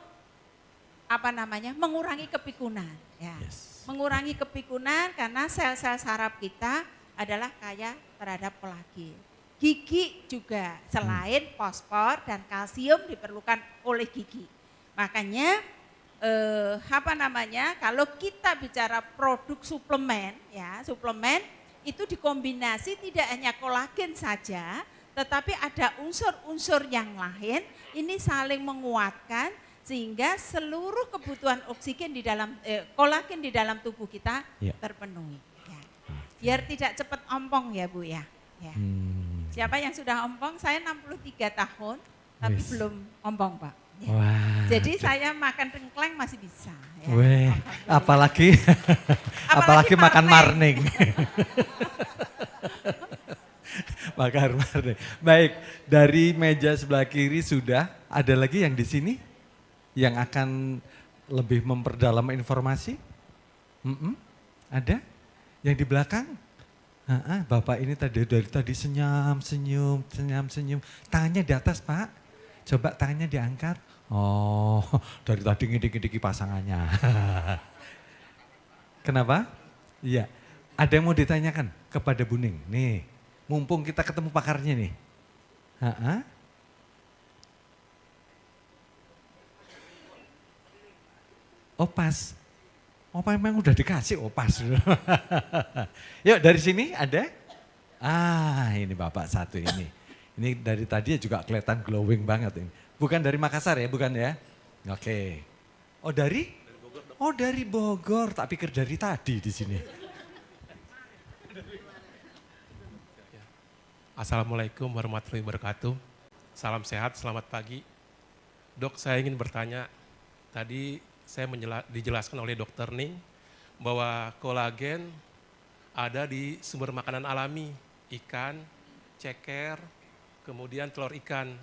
mengurangi kepikunan. Ya. Yes. Mengurangi kepikunan karena sel-sel saraf kita adalah kaya terhadap kolagen. Gigi juga selain fosfor dan kalsium diperlukan oleh gigi. Makanya kalau kita bicara produk suplemen ya, suplemen itu dikombinasi tidak hanya kolagen saja, tetapi ada unsur-unsur yang lain ini saling menguatkan sehingga seluruh kebutuhan oksigen di dalam kolagen di dalam tubuh kita terpenuhi. Ya. Biar tidak cepat ompong ya Bu ya. Ya. Siapa yang sudah ompong? Saya 63 tahun tapi belum ompong Pak. Ya. Wah. Jadi saya makan rengkleng masih bisa. Ya. Weh, apalagi makan marning. Makan marning. Baik, dari meja sebelah kiri sudah, ada lagi yang di sini? Yang akan lebih memperdalam informasi? Ada? Yang di belakang? Bapak ini dari tadi senyum. Tangannya di atas Pak. Coba tangannya diangkat. Oh, dari tadi ngidik-ngidiki pasangannya. Kenapa? Iya. Ada yang mau ditanyakan kepada Bu Ning? Nih, mumpung kita ketemu pakarnya nih. Opas. Apa memang udah dikasih opas? Yuk dari sini ada? Ini Bapak satu ini. Ini dari tadi juga kelihatan glowing banget ini. Bukan dari Makassar ya, bukan ya? Oke. Oh dari? Oh dari Bogor, tak pikir dari tadi di sini. Assalamualaikum warahmatullahi wabarakatuh. Salam sehat, selamat pagi. Dok, saya ingin bertanya, tadi saya dijelaskan oleh Dokter Ning bahwa kolagen ada di sumber makanan alami, ikan, ceker, kemudian telur ikan.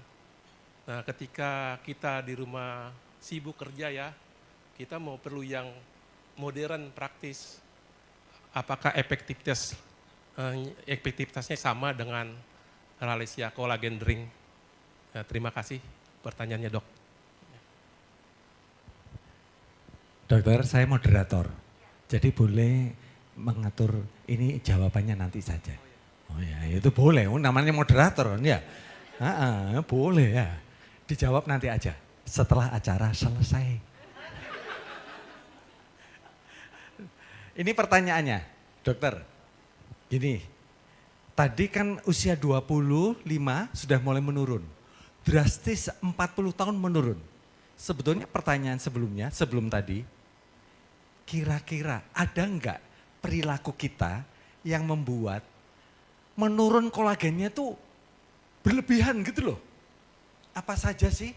Nah, ketika kita di rumah sibuk kerja ya, kita mau perlu yang modern, praktis. Apakah efektivitasnya sama dengan Ralesia Collagen Drink? Nah, terima kasih pertanyaannya Dok. Dokter, saya moderator, jadi boleh mengatur ini jawabannya nanti saja. Oh ya, itu boleh, namanya moderator kan ya. Boleh ya, dijawab nanti aja setelah acara selesai. Ini pertanyaannya, dokter. Gini, tadi kan usia 25 sudah mulai menurun, drastis 40 tahun menurun. Sebetulnya pertanyaan sebelum tadi, kira-kira ada enggak perilaku kita yang membuat menurun kolagennya tuh berlebihan gitu loh. Apa saja sih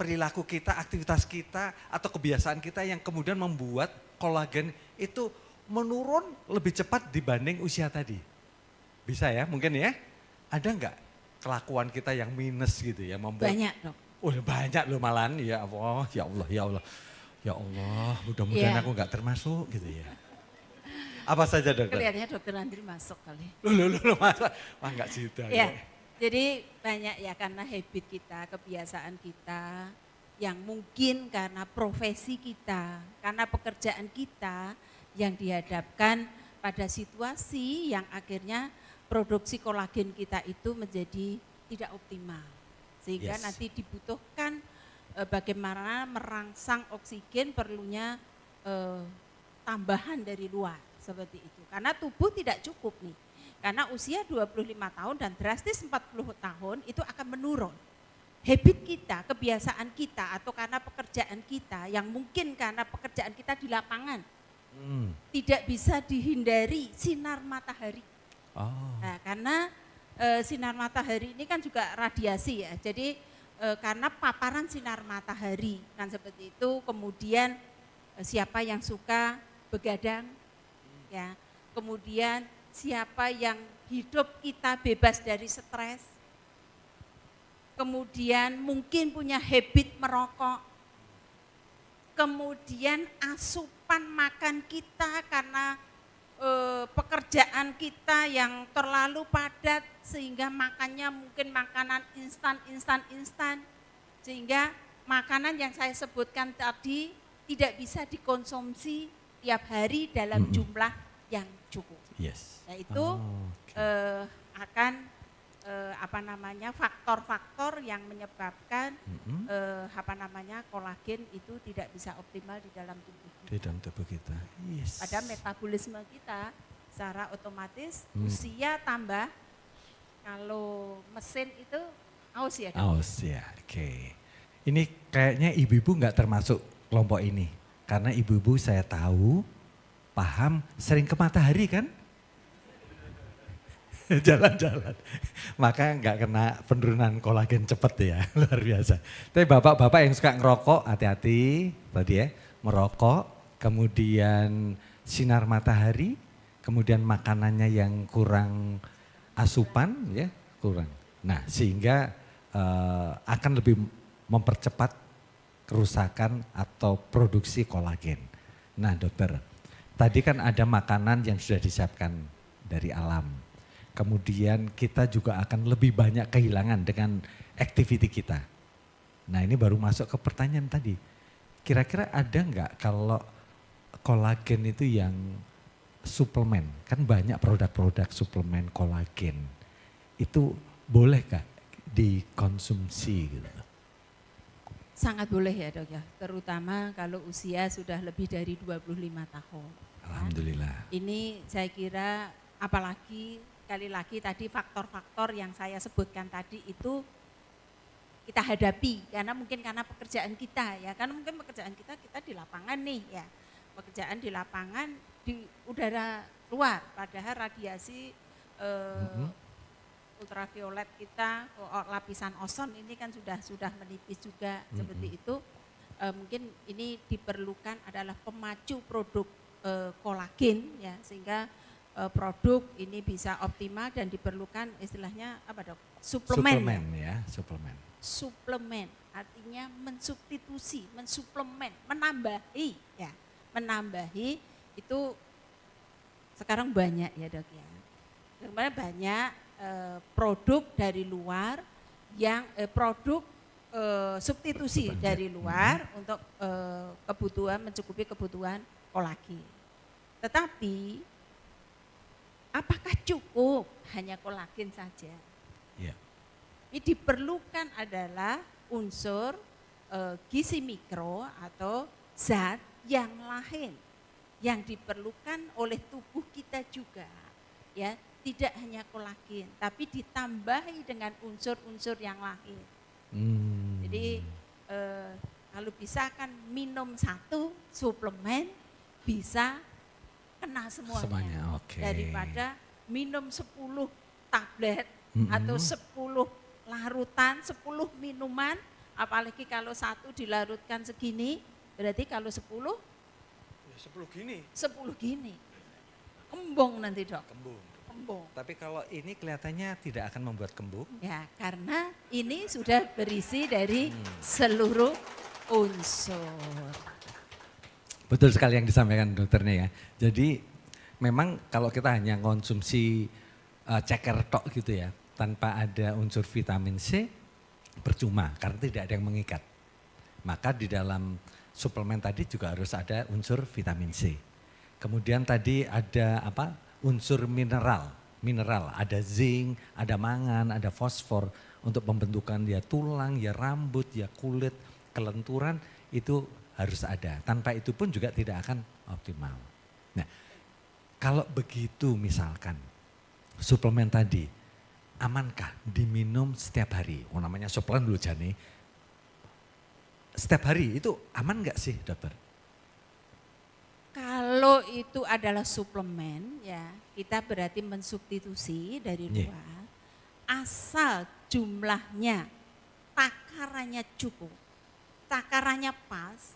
perilaku kita, aktivitas kita, atau kebiasaan kita yang kemudian membuat kolagen itu menurun lebih cepat dibanding usia tadi? Bisa ya mungkin ya? Ada enggak kelakuan kita yang minus gitu ya? Membuat, banyak Dok. Oh banyak loh malahan, ya Allah, ya Allah, ya Allah. Ya Allah, mudah-mudahan aku nggak termasuk gitu ya. Apa saja dokter? Kelihatannya Dokter Andri masuk kali. Loh masuk. Wah nggak gitu. Ya, jadi banyak ya karena habit kita, kebiasaan kita, yang mungkin karena profesi kita, karena pekerjaan kita yang dihadapkan pada situasi yang akhirnya produksi kolagen kita itu menjadi tidak optimal. Sehingga nanti dibutuhkan bagaimana merangsang oksigen perlunya tambahan dari luar seperti itu. Karena tubuh tidak cukup nih. Karena usia 25 tahun dan drastis 40 tahun itu akan menurun. Habit kita, kebiasaan kita atau karena pekerjaan kita yang mungkin karena pekerjaan kita di lapangan tidak bisa dihindari sinar matahari. Nah, karena sinar matahari ini kan juga radiasi ya. Jadi karena paparan sinar matahari kan seperti itu. Kemudian siapa yang suka begadang ya. Kemudian siapa yang hidup kita bebas dari stres. Kemudian mungkin punya habit merokok. Kemudian asupan makan kita karena pekerjaan kita yang terlalu padat sehingga makannya mungkin makanan instan. Sehingga makanan yang saya sebutkan tadi tidak bisa dikonsumsi tiap hari dalam jumlah yang cukup. Yes. Nah itu akan faktor-faktor yang menyebabkan kolagen itu tidak bisa optimal di dalam tubuh kita. Di dalam tubuh kita. Yes. Pada metabolisme kita secara otomatis usia tambah. Kalau mesin itu aus ya. Aus ya, oke. Ini kayaknya ibu-ibu nggak termasuk kelompok ini. Karena ibu-ibu saya tahu, paham, sering ke matahari kan? Jalan-jalan. Maka nggak kena penurunan kolagen cepet ya, luar biasa. Tapi bapak-bapak yang suka ngerokok, hati-hati tadi ya. Merokok, kemudian sinar matahari, kemudian makanannya yang kurang asupan ya, kurang. Nah sehingga akan lebih mempercepat kerusakan atau produksi kolagen. Nah dokter, tadi kan ada makanan yang sudah disiapkan dari alam. Kemudian kita juga akan lebih banyak kehilangan dengan activity kita. Nah ini baru masuk ke pertanyaan tadi. Kira-kira ada nggak kalau kolagen itu yang suplemen? Kan banyak produk-produk suplemen kolagen. Itu boleh nggak dikonsumsi gitu? Sangat boleh ya dok ya, terutama kalau usia sudah lebih dari 25 tahun. Alhamdulillah. Ini saya kira apalagi sekali lagi tadi faktor-faktor yang saya sebutkan tadi itu kita hadapi karena mungkin karena pekerjaan kita ya, karena mungkin pekerjaan kita di lapangan nih ya, pekerjaan di lapangan di udara luar, padahal radiasi ultraviolet kita, lapisan ozon ini kan sudah menipis juga seperti itu. Mungkin ini diperlukan adalah pemacu produk kolagen ya, sehingga produk ini bisa optimal dan diperlukan istilahnya apa dok? Suplemen ya, suplemen. Suplemen artinya mensubstitusi, mensuplemen, menambahi ya. Menambahi itu sekarang banyak ya dok ya. Sebenarnya banyak produk dari luar yang produk substitusi dari luar untuk kebutuhan mencukupi kebutuhan kolagen. Tetapi apakah cukup hanya kolagen saja? Ya. Ini diperlukan adalah unsur gizi mikro atau zat yang lain yang diperlukan oleh tubuh kita juga, ya tidak hanya kolagen, tapi ditambahi dengan unsur-unsur yang lain. Jadi kalau bisa kan minum satu suplemen bisa kena semuanya. Okay. Daripada minum 10 tablet atau 10 larutan, 10 minuman, apalagi kalau satu dilarutkan segini, berarti kalau 10? Ya, 10 gini. 10 gini. Kembung nanti dok. Kembung. Kembung. Tapi kalau ini kelihatannya tidak akan membuat kembung. Ya karena ini sudah berisi dari seluruh unsur. Betul sekali yang disampaikan dokternya ya. Jadi memang kalau kita hanya konsumsi ceker tok gitu ya, tanpa ada unsur vitamin C, percuma karena tidak ada yang mengikat. Maka di dalam suplemen tadi juga harus ada unsur vitamin C. Kemudian tadi ada unsur mineral, ada zinc, ada mangan, ada fosfor untuk pembentukan ya tulang, ya rambut, ya kulit, kelenturan itu harus ada. Tanpa itu pun juga tidak akan optimal. Nah, kalau begitu misalkan suplemen tadi, amankah diminum setiap hari? Oh namanya suplemen dulu Jani. Setiap hari itu aman nggak sih dokter? Kalau itu adalah suplemen ya, kita berarti mensubstitusi dari Iya. luar. Asal jumlahnya, takarannya cukup, takarannya pas,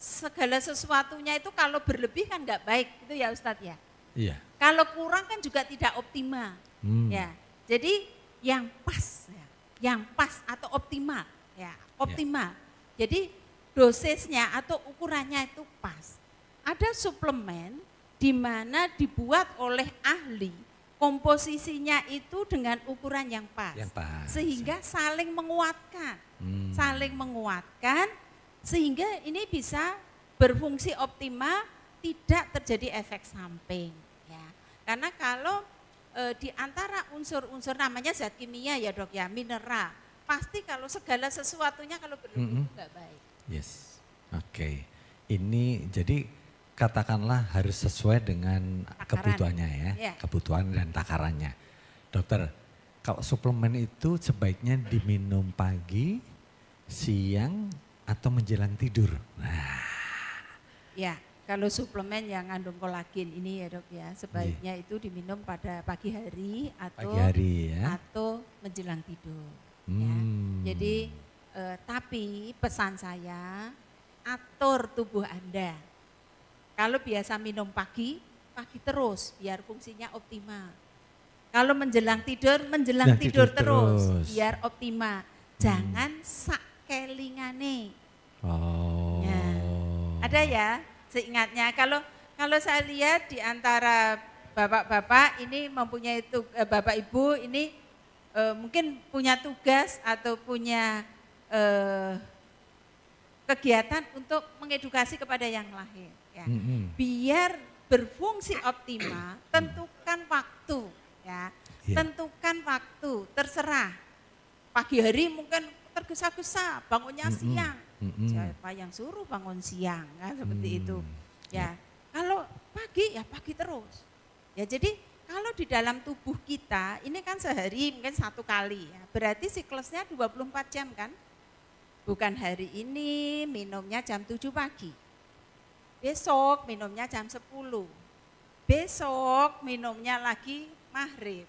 segala sesuatunya itu kalau berlebih kan nggak baik gitu ya Ustadz ya. Iya. Kalau kurang kan juga tidak optimal. Ya. Jadi yang pas ya, yang pas atau optimal ya, optimal. Jadi dosisnya atau ukurannya itu pas. Ada suplemen di mana dibuat oleh ahli, komposisinya itu dengan ukuran yang pas. Yang pas. Sehingga saling menguatkan. Saling menguatkan sehingga ini bisa berfungsi optimal, tidak terjadi efek samping ya. Karena kalau di antara unsur-unsur namanya zat kimia ya Dok ya, mineral. Pasti kalau segala sesuatunya kalau berlebih enggak baik. Yes. Oke. Ini jadi katakanlah harus sesuai dengan Takaran. kebutuhannya ya, Ya. kebutuhan dan takarannya. Dokter, kalau suplemen itu sebaiknya diminum pagi, siang, atau menjelang tidur. Nah, Ya, kalau suplemen yang mengandung kolagen ini ya Dok ya, sebaiknya itu diminum pada pagi hari atau pagi hari ya. atau menjelang tidur. Ya. Jadi tapi pesan saya, atur tubuh Anda. Kalau biasa minum pagi, pagi terus biar fungsinya optimal. Kalau menjelang tidur Nah, tidur tidur terus terus. biar optimal. Jangan sakelingane. Oh. Ya. Ada ya, seingatnya. Kalau saya lihat di antara bapak-bapak ini mempunyai bapak ibu ini mungkin punya tugas atau punya kegiatan untuk mengedukasi kepada yang lahir. Ya. Biar berfungsi optimal, tentukan waktu, ya. Iya. Tentukan waktu, terserah. Pagi hari mungkin tergesa-gesa, bangunnya siang. Siapa yang suruh bangun siang, kan seperti itu. Ya, kalau pagi ya pagi terus. Ya jadi kalau di dalam tubuh kita ini kan sehari mungkin 1 kali ya. Berarti siklusnya 24 jam kan? Bukan hari ini minumnya jam 7 pagi. Besok minumnya jam 10. Besok minumnya lagi maghrib.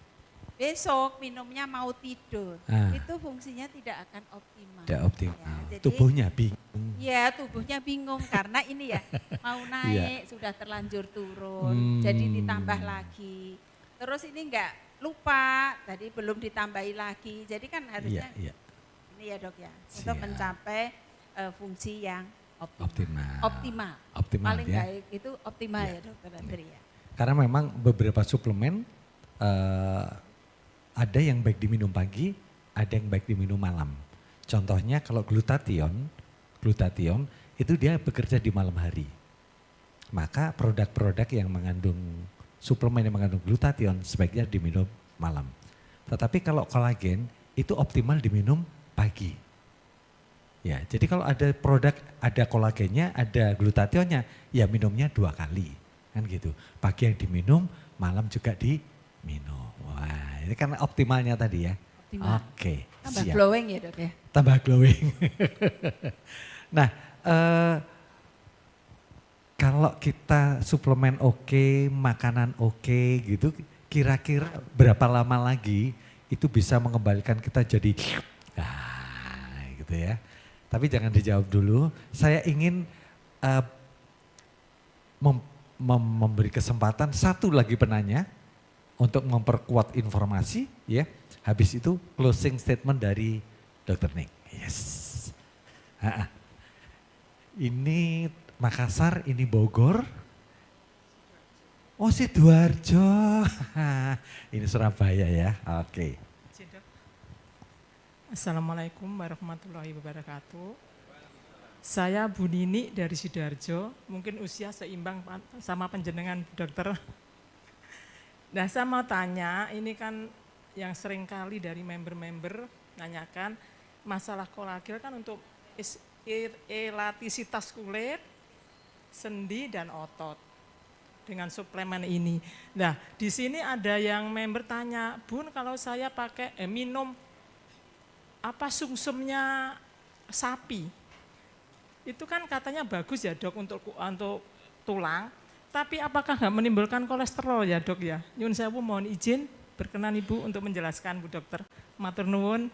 Besok minumnya mau tidur. Itu fungsinya tidak akan optimal. Tidak optimal. Ya, jadi, Tubuhnya bingung. ya tubuhnya bingung karena ini ya mau naik sudah terlanjur turun. Jadi ditambah lagi. Terus ini enggak lupa tadi belum ditambahi lagi. Jadi kan harusnya ini ya Dok ya. Untuk Siap. mencapai fungsi yang Optimal. Optimal. Optimal Paling ya. baik itu optimal ya Dokter Andri ya. Karena memang beberapa suplemen ada yang baik diminum pagi, ada yang baik diminum malam. Contohnya kalau glutathione itu dia bekerja di malam hari. Maka produk-produk yang mengandung suplemen yang mengandung glutathione sebaiknya diminum malam. Tetapi kalau kolagen itu optimal diminum pagi. Ya, jadi kalau ada produk ada kolagennya, ada glutathione-nya, ya minumnya 2 kali. Kan gitu. Pagi yang diminum, malam juga diminum. Wah, ini kan optimalnya tadi ya. Optimal. Oke, Tambah siap. glowing ya Dok ya. Tambah glowing. Nah, kalau kita suplemen oke, makanan oke gitu, kira-kira berapa lama lagi itu bisa mengembalikan kita jadi gitu ya. Tapi jangan dijawab dulu. Saya ingin memberi kesempatan satu lagi penanya untuk memperkuat informasi ya. Habis itu closing statement dari Dr. Nick. Yes. Ini Makassar, ini Bogor. Oh Sidoarjo. Ini Surabaya ya. Oke. Assalamualaikum warahmatullahi wabarakatuh. Saya Bu Nini dari Sidoarjo, mungkin usia seimbang sama penjenengan dokter. Nah saya mau tanya, ini kan yang sering kali dari member-member nanyakan masalah kolagen kan untuk elastisitas kulit, sendi dan otot. dengan suplemen ini. Nah, di sini ada yang member tanya, Bun, kalau saya pakai minum sumsumnya sapi, itu kan katanya bagus ya dok untuk tulang, tapi apakah nggak menimbulkan kolesterol ya dok ya? Nyun sewu, mohon izin berkenan ibu untuk menjelaskan Bu Dokter. Matur nuwun.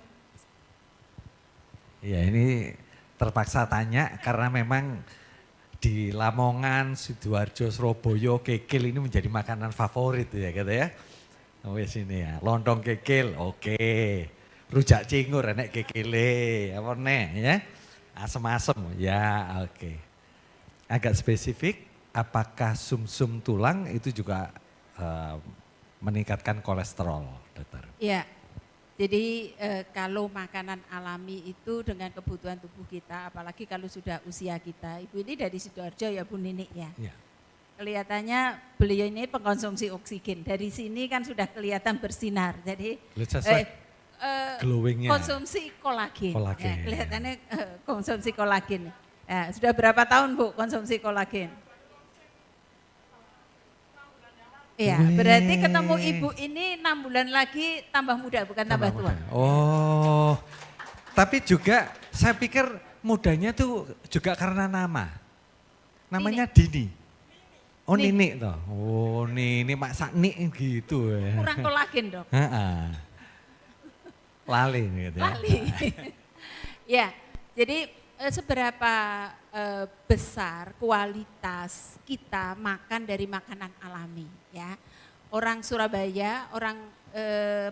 Ya ini terpaksa tanya karena memang di Lamongan, Sidoarjo, Surabaya, kikil ini menjadi makanan favorit ya gitu ya. Oh ya sini ya, lontong kikil, oke. Rujak cingur enek kikile, apa nek ya. Asem-asem, ya oke. Agak spesifik, apakah sumsum tulang itu juga meningkatkan kolesterol, dokter? Ya, jadi kalau makanan alami itu dengan kebutuhan tubuh kita, apalagi kalau sudah usia kita, ibu ini dari Sidoarjo ya Bu Nini ya. Ya. Kelihatannya beliau ini pengkonsumsi oksigen, dari sini kan sudah kelihatan bersinar, jadi glowingnya. Konsumsi kolagen. Kolagen. Ya, kelihatannya konsumsi kolagen. Ya, sudah berapa tahun Bu konsumsi kolagen? Iya, berarti ketemu ibu ini 6 bulan lagi tambah muda, bukan tambah tua. Oh, tapi juga saya pikir mudanya tuh juga karena nama. Namanya Dini. Oh Nini toh. Oh Nini Mak Sakni gitu ya. Kurang kolagen dok. Lali gitu ya. Lali. Ya, jadi seberapa besar kualitas kita makan dari makanan alami ya. Orang Surabaya, orang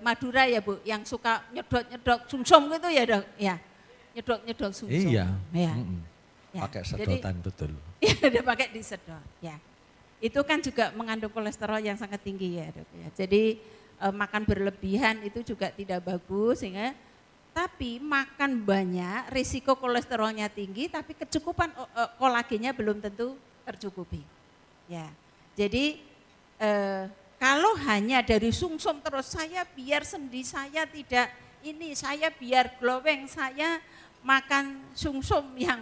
Madura ya Bu, yang suka nyedot-nyedot sumsum gitu ya dok ya. Nyedot-nyedot sumsum. Iya. Ya. Ya. Pakai sedotan jadi, betul. Iya udah pakai disedot ya. Itu kan juga mengandung kolesterol yang sangat tinggi ya dok ya. Jadi makan berlebihan itu juga tidak bagus sehingga tapi makan banyak risiko kolesterolnya tinggi tapi kecukupan kolagennya belum tentu tercukupi. Ya. Jadi kalau hanya dari sumsum terus saya biar sendi saya tidak ini, saya biar glowing, saya makan sumsum yang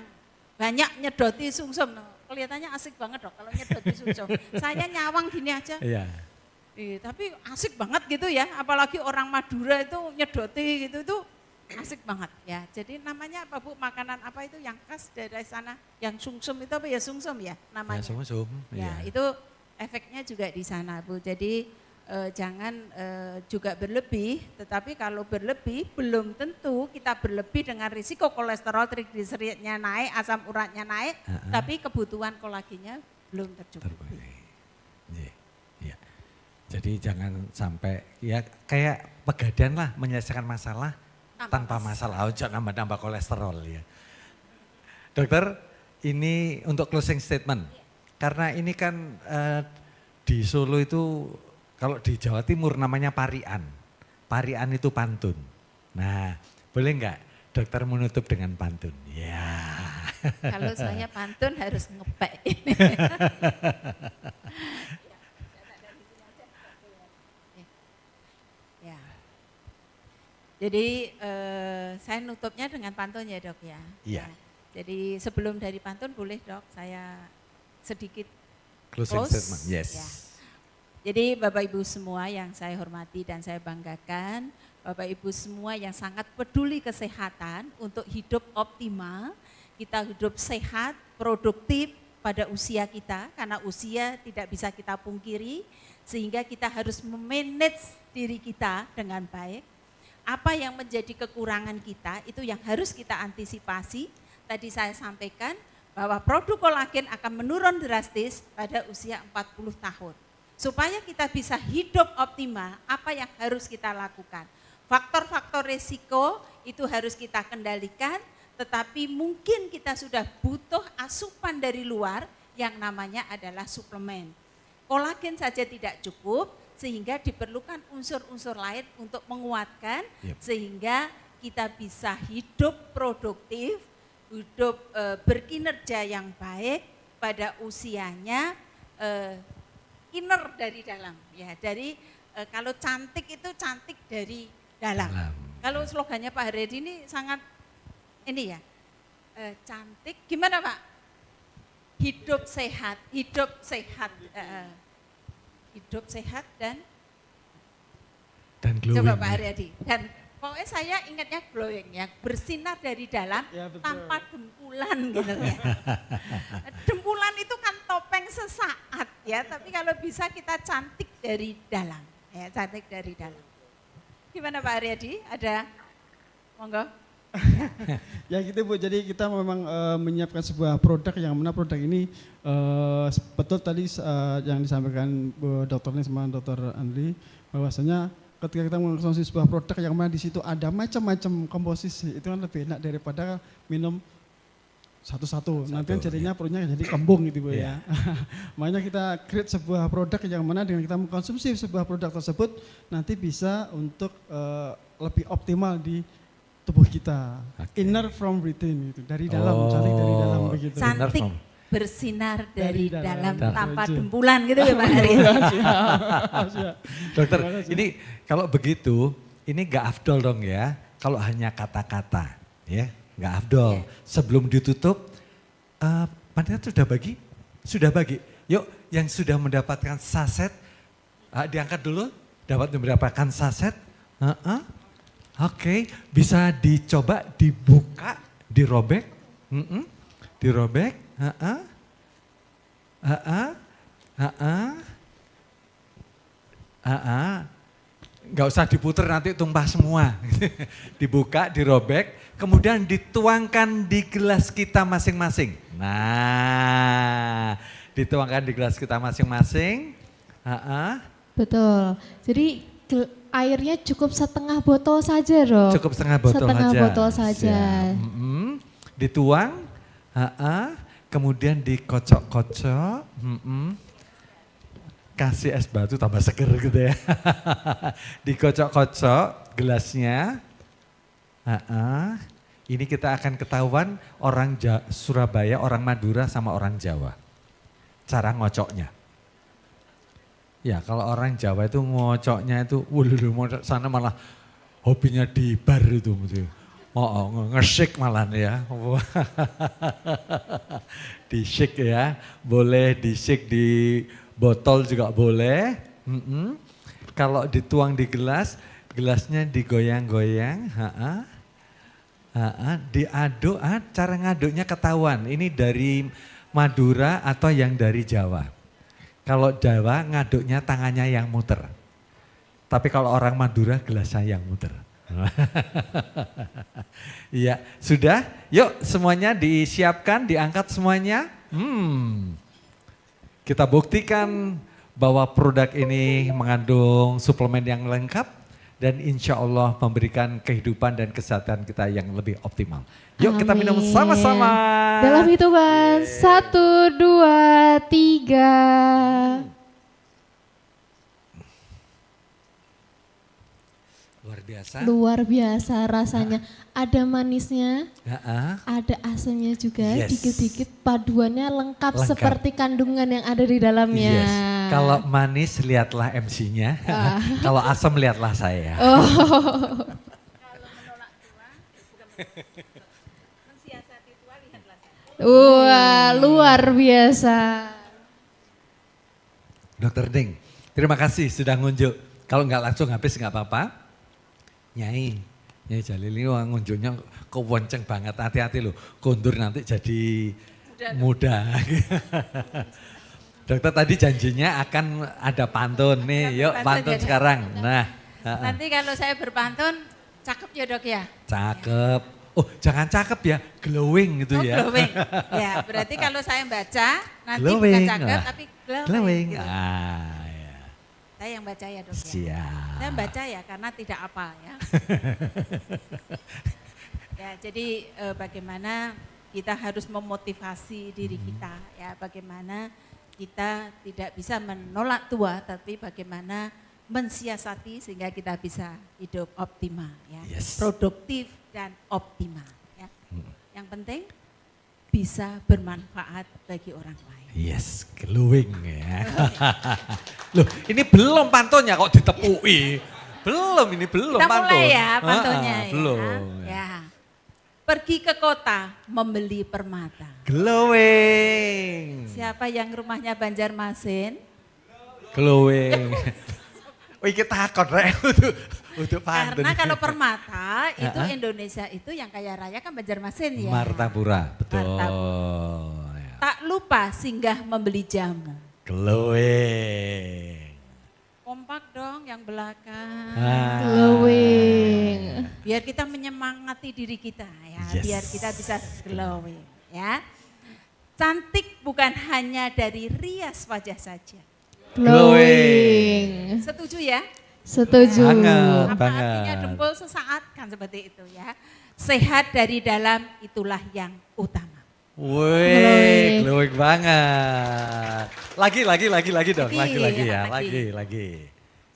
banyak nyedoti sumsum. Kelihatannya asik banget dok kalau nyedoti sumsum. Saya nyawang gini aja. Iya. Tapi asik banget gitu ya, apalagi orang Madura itu nyedoti gitu tuh asik banget ya. Jadi namanya apa Bu, makanan apa itu yang khas dari sana? Yang sumsum itu apa ya, sumsum ya namanya? Ya sumsum. Ya itu efeknya juga di sana Bu. Jadi jangan juga berlebih, tetapi kalau berlebih belum tentu kita berlebih dengan risiko kolesterol trigliseridnya naik, asam uratnya naik, tapi kebutuhan kolagennya belum tercukupi. Ya. Jadi jangan sampai ya kayak pegadaian lah menyelesaikan masalah tanpa masalah, jangan nambah-nambah kolesterol ya. Dokter, ini untuk closing statement. Karena ini kan di Solo itu kalau di Jawa Timur namanya parian. Parian itu pantun. Nah, boleh enggak dokter menutup dengan pantun? Ya. Kalau saya pantun harus ngepek. Ya. Jadi saya nutupnya dengan pantun ya dok ya. Iya. Jadi sebelum dari pantun boleh dok saya sedikit closing statement. Yes. Ya. Jadi Bapak Ibu semua yang saya hormati dan saya banggakan, Bapak Ibu semua yang sangat peduli kesehatan untuk hidup optimal, kita hidup sehat, produktif pada usia kita, karena usia tidak bisa kita pungkiri, sehingga kita harus memanage diri kita dengan baik. Apa yang menjadi kekurangan kita itu yang harus kita antisipasi. Tadi saya sampaikan bahwa produk kolagen akan menurun drastis pada usia 40 tahun. Supaya kita bisa hidup optimal, apa yang harus kita lakukan? Faktor-faktor risiko itu harus kita kendalikan, tetapi mungkin kita sudah butuh asupan dari luar yang namanya adalah suplemen. Kolagen saja tidak cukup, sehingga diperlukan unsur-unsur lain untuk menguatkan, sehingga kita bisa hidup produktif, hidup berkinerja yang baik pada usianya, inner dari dalam ya, dari kalau cantik itu cantik dari dalam. Kalau slogannya Pak Haryadi ini sangat ini ya, cantik gimana Pak? Hidup sehat, hidup sehat dan glowing. coba Pak ya. Haryadi. Dan pokoknya saya ingatnya glowing ya, bersinar dari dalam Ya, betul. tanpa dempulan gitu ya. Dempulan itu kan topeng sesaat ya, tapi kalau bisa kita cantik dari dalam ya, cantik dari dalam. Gimana Pak Haryadi? Ada? Monggo. Ya gitu Bu, jadi kita memang menyiapkan sebuah produk yang mana produk ini betul tadi yang disampaikan Bu Dr. Ning sama Dr. Andri, bahwasanya ketika kita mengkonsumsi sebuah produk yang mana di situ ada macam-macam komposisi, itu kan lebih enak daripada minum satu-satu. Nanti kan jadinya perutnya jadi kembung gitu Bu ya. Makanya kita create sebuah produk yang mana dengan kita mengkonsumsi sebuah produk tersebut nanti bisa untuk lebih optimal di tubuh kita. Inner from within gitu, dari dalam, cantik dari dalam begitu. Cantik bersinar dari dalam dalam. tanpa Aja. dempulan gitu ya Pak Haryadi. Dokter, ini kalau begitu, ini gak afdol dong ya, kalau hanya kata-kata, ya, gak afdol. Sebelum ditutup, panitia sudah bagi? Sudah bagi. Yuk, yang sudah mendapatkan saset, diangkat dulu, dapat mendapatkan saset. Oke, bisa dicoba dibuka, dirobek, dirobek, nggak usah diputer nanti tumpah semua. Dibuka, dirobek, kemudian dituangkan di gelas kita masing-masing. Nah, dituangkan di gelas kita masing-masing. Betul. Jadi airnya cukup setengah botol saja dong. Cukup setengah botol setengah saja. botol saja. Dituang, kemudian dikocok-kocok. Kasih es batu tambah seger gitu ya. Dikocok-kocok gelasnya. Ini kita akan ketahuan orang Surabaya, orang Madura sama orang Jawa. Cara ngocoknya. Ya kalau orang Jawa itu ngocoknya itu, waduh sana malah hobinya di bar itu. Nge-shake malah ya. Di-shake ya, boleh di-shake di botol juga boleh. Kalau dituang di gelas, gelasnya digoyang-goyang. Diaduk, cara ngaduknya ketahuan. Ini dari Madura atau yang dari Jawa. Kalau Jawa ngaduknya tangannya yang muter. Tapi kalau orang Madura gelasnya yang muter. Iya, sudah. Yuk semuanya disiapkan, diangkat semuanya. Kita buktikan bahwa produk ini mengandung suplemen yang lengkap dan insya Allah memberikan kehidupan dan kesehatan kita yang lebih optimal. Yuk kita minum sama-sama. Dalam hitungan 1, 2, 3. Luar biasa. Luar biasa rasanya. Ada manisnya, ada asamnya juga, dikit-dikit. Paduannya lengkap seperti kandungan yang ada di dalamnya. Yes. Kalau manis lihatlah MC-nya, kalau asam lihatlah saya. Wah, luar biasa. Dokter Ding, terima kasih sudah ngunjuk. Kalau nggak langsung habis nggak apa-apa. Nyai Jalil ini ngunjuknya kewonceng banget, hati-hati loh. Kondur nanti jadi muda. Dokter tadi janjinya akan ada pantun nih, yuk pantun sekarang. Nah, nanti kalau saya berpantun, cakep ya Dok ya? Cakep. Oh jangan cakep ya, glowing gitu ya. Glowing, ya berarti kalau saya baca nanti glowing. bukan cakep tapi glowing. Gitu. Ya. Saya yang baca ya Dok ya. Siap. Saya baca ya karena tidak apa ya. Ya jadi bagaimana kita harus memotivasi diri kita ya, bagaimana kita tidak bisa menolak tua tapi bagaimana mensiasati sehingga kita bisa hidup optimal ya, produktif dan optimal ya. Yang penting bisa bermanfaat bagi orang lain. Yes, glowing ya. Loh, ini belum pantunnya kok ditepui. Ini belum kita pantun. mulai ya pantunnya ya. Belum. Ya. Pergi ke kota membeli permata. Glowing. Siapa yang rumahnya Banjarmasin? Glowing. Wih kita takut rek untuk pantun. Karena kalau permata itu Indonesia itu yang kaya raya kan Banjarmasin ya. Martapura, betul. Martapura. Tak lupa singgah membeli jamu. Glowing. Kompak dong yang belakang. Glowing. Biar kita menyemangati diri kita ya, biar kita bisa glowing ya. Cantik bukan hanya dari rias wajah saja. Glowing. Setuju ya? Setuju. Banget, Apa artinya dempul sesaat kan seperti itu ya. Sehat dari dalam itulah yang utama. Wih, glowing banget. Lagi dong, lagi ya, lagi.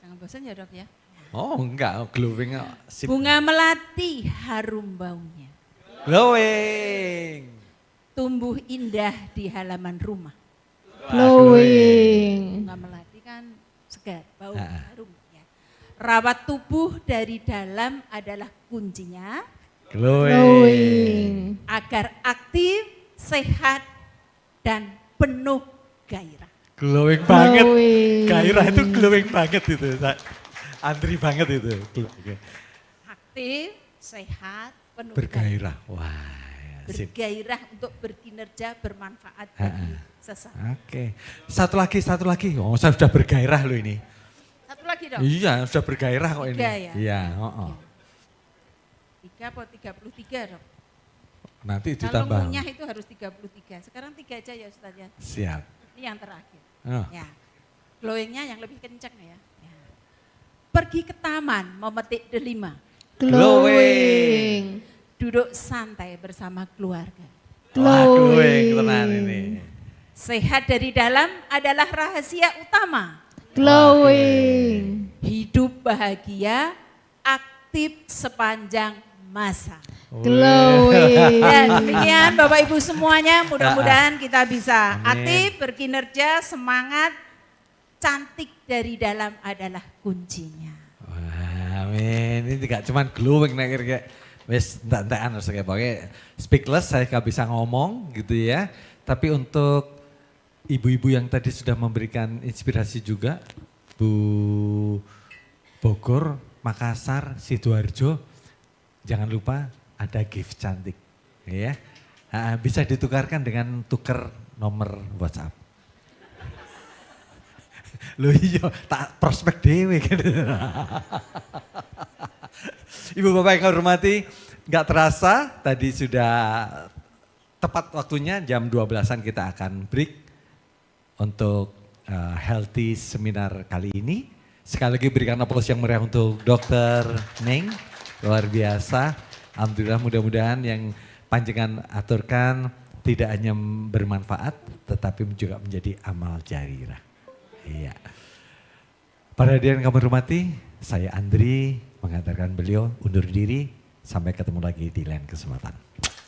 Jangan bosan ya dok ya. Oh enggak, glowing. Sip. Bunga melati harum baunya. Glowing. Tumbuh indah di halaman rumah. Glowing. Bunga melati kan segar, bau harum ya. Rawat tubuh dari dalam adalah kuncinya. Glowing. Agar aktif, sehat, dan penuh gairah. Glowing banget. Glowing. Gairah itu glowing banget itu. Antri banget itu. Aktif, sehat, penuh Bergairah. Wah. Bergairah untuk berkinerja, bermanfaat bagi sesama. Oke. Satu lagi. Oh, saya sudah bergairah loh ini. Satu lagi dong. Iya, sudah bergairah kok ini. 3 ya? Iya, 3 atau 33 dong. Nanti Kalau ditambah. ngunyah itu harus 33. Sekarang 3 aja ya Ustaz ya. Siap. Ini yang terakhir. Oh. Ya. Glowingnya yang lebih kencang ya. Pergi ke taman memetik delima. Glowing. Duduk santai bersama keluarga. Glowing tenan ini. Sehat dari dalam adalah rahasia utama. Glowing. Hidup bahagia, aktif sepanjang masa. Glowing. Ya, demikian Bapak Ibu semuanya, mudah-mudahan kita bisa aktif, berkinerja, semangat, cantik dari dalam adalah kuncinya. Wah, amin. Ini tidak cuma glowing nek kayak wis entek-entekan harus kayak pakai speechless saya gak bisa ngomong gitu ya. Tapi untuk ibu-ibu yang tadi sudah memberikan inspirasi juga, Bu Bogor, Makassar, Sidoarjo, jangan lupa ada gift cantik ya. Bisa ditukarkan dengan tuker nomor WhatsApp. Loh iya, tak prospek dewe kan. Ibu bapak yang hormati, gak terasa tadi sudah tepat waktunya jam 12-an kita akan break untuk healthy seminar kali ini. Sekali lagi berikan aplaus yang meriah untuk Dr. Neng, luar biasa. Alhamdulillah mudah-mudahan yang panjenengan aturkan tidak hanya bermanfaat tetapi juga menjadi amal jariah. Iya. Para hadirin yang kami hormati, saya Andri mengantarkan beliau undur diri. Sampai ketemu lagi di lain kesempatan.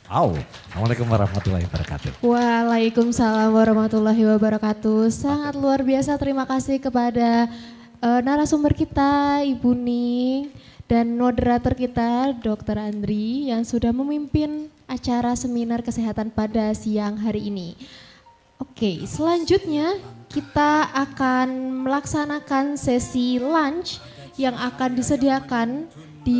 Assalamualaikum warahmatullahi wabarakatuh. Waalaikumsalam warahmatullahi wabarakatuh. Sangat luar biasa, terima kasih kepada narasumber kita Ibu Ning dan moderator kita Dr. Andri yang sudah memimpin acara seminar kesehatan pada siang hari ini. Oke, selanjutnya kita akan melaksanakan sesi lunch yang akan disediakan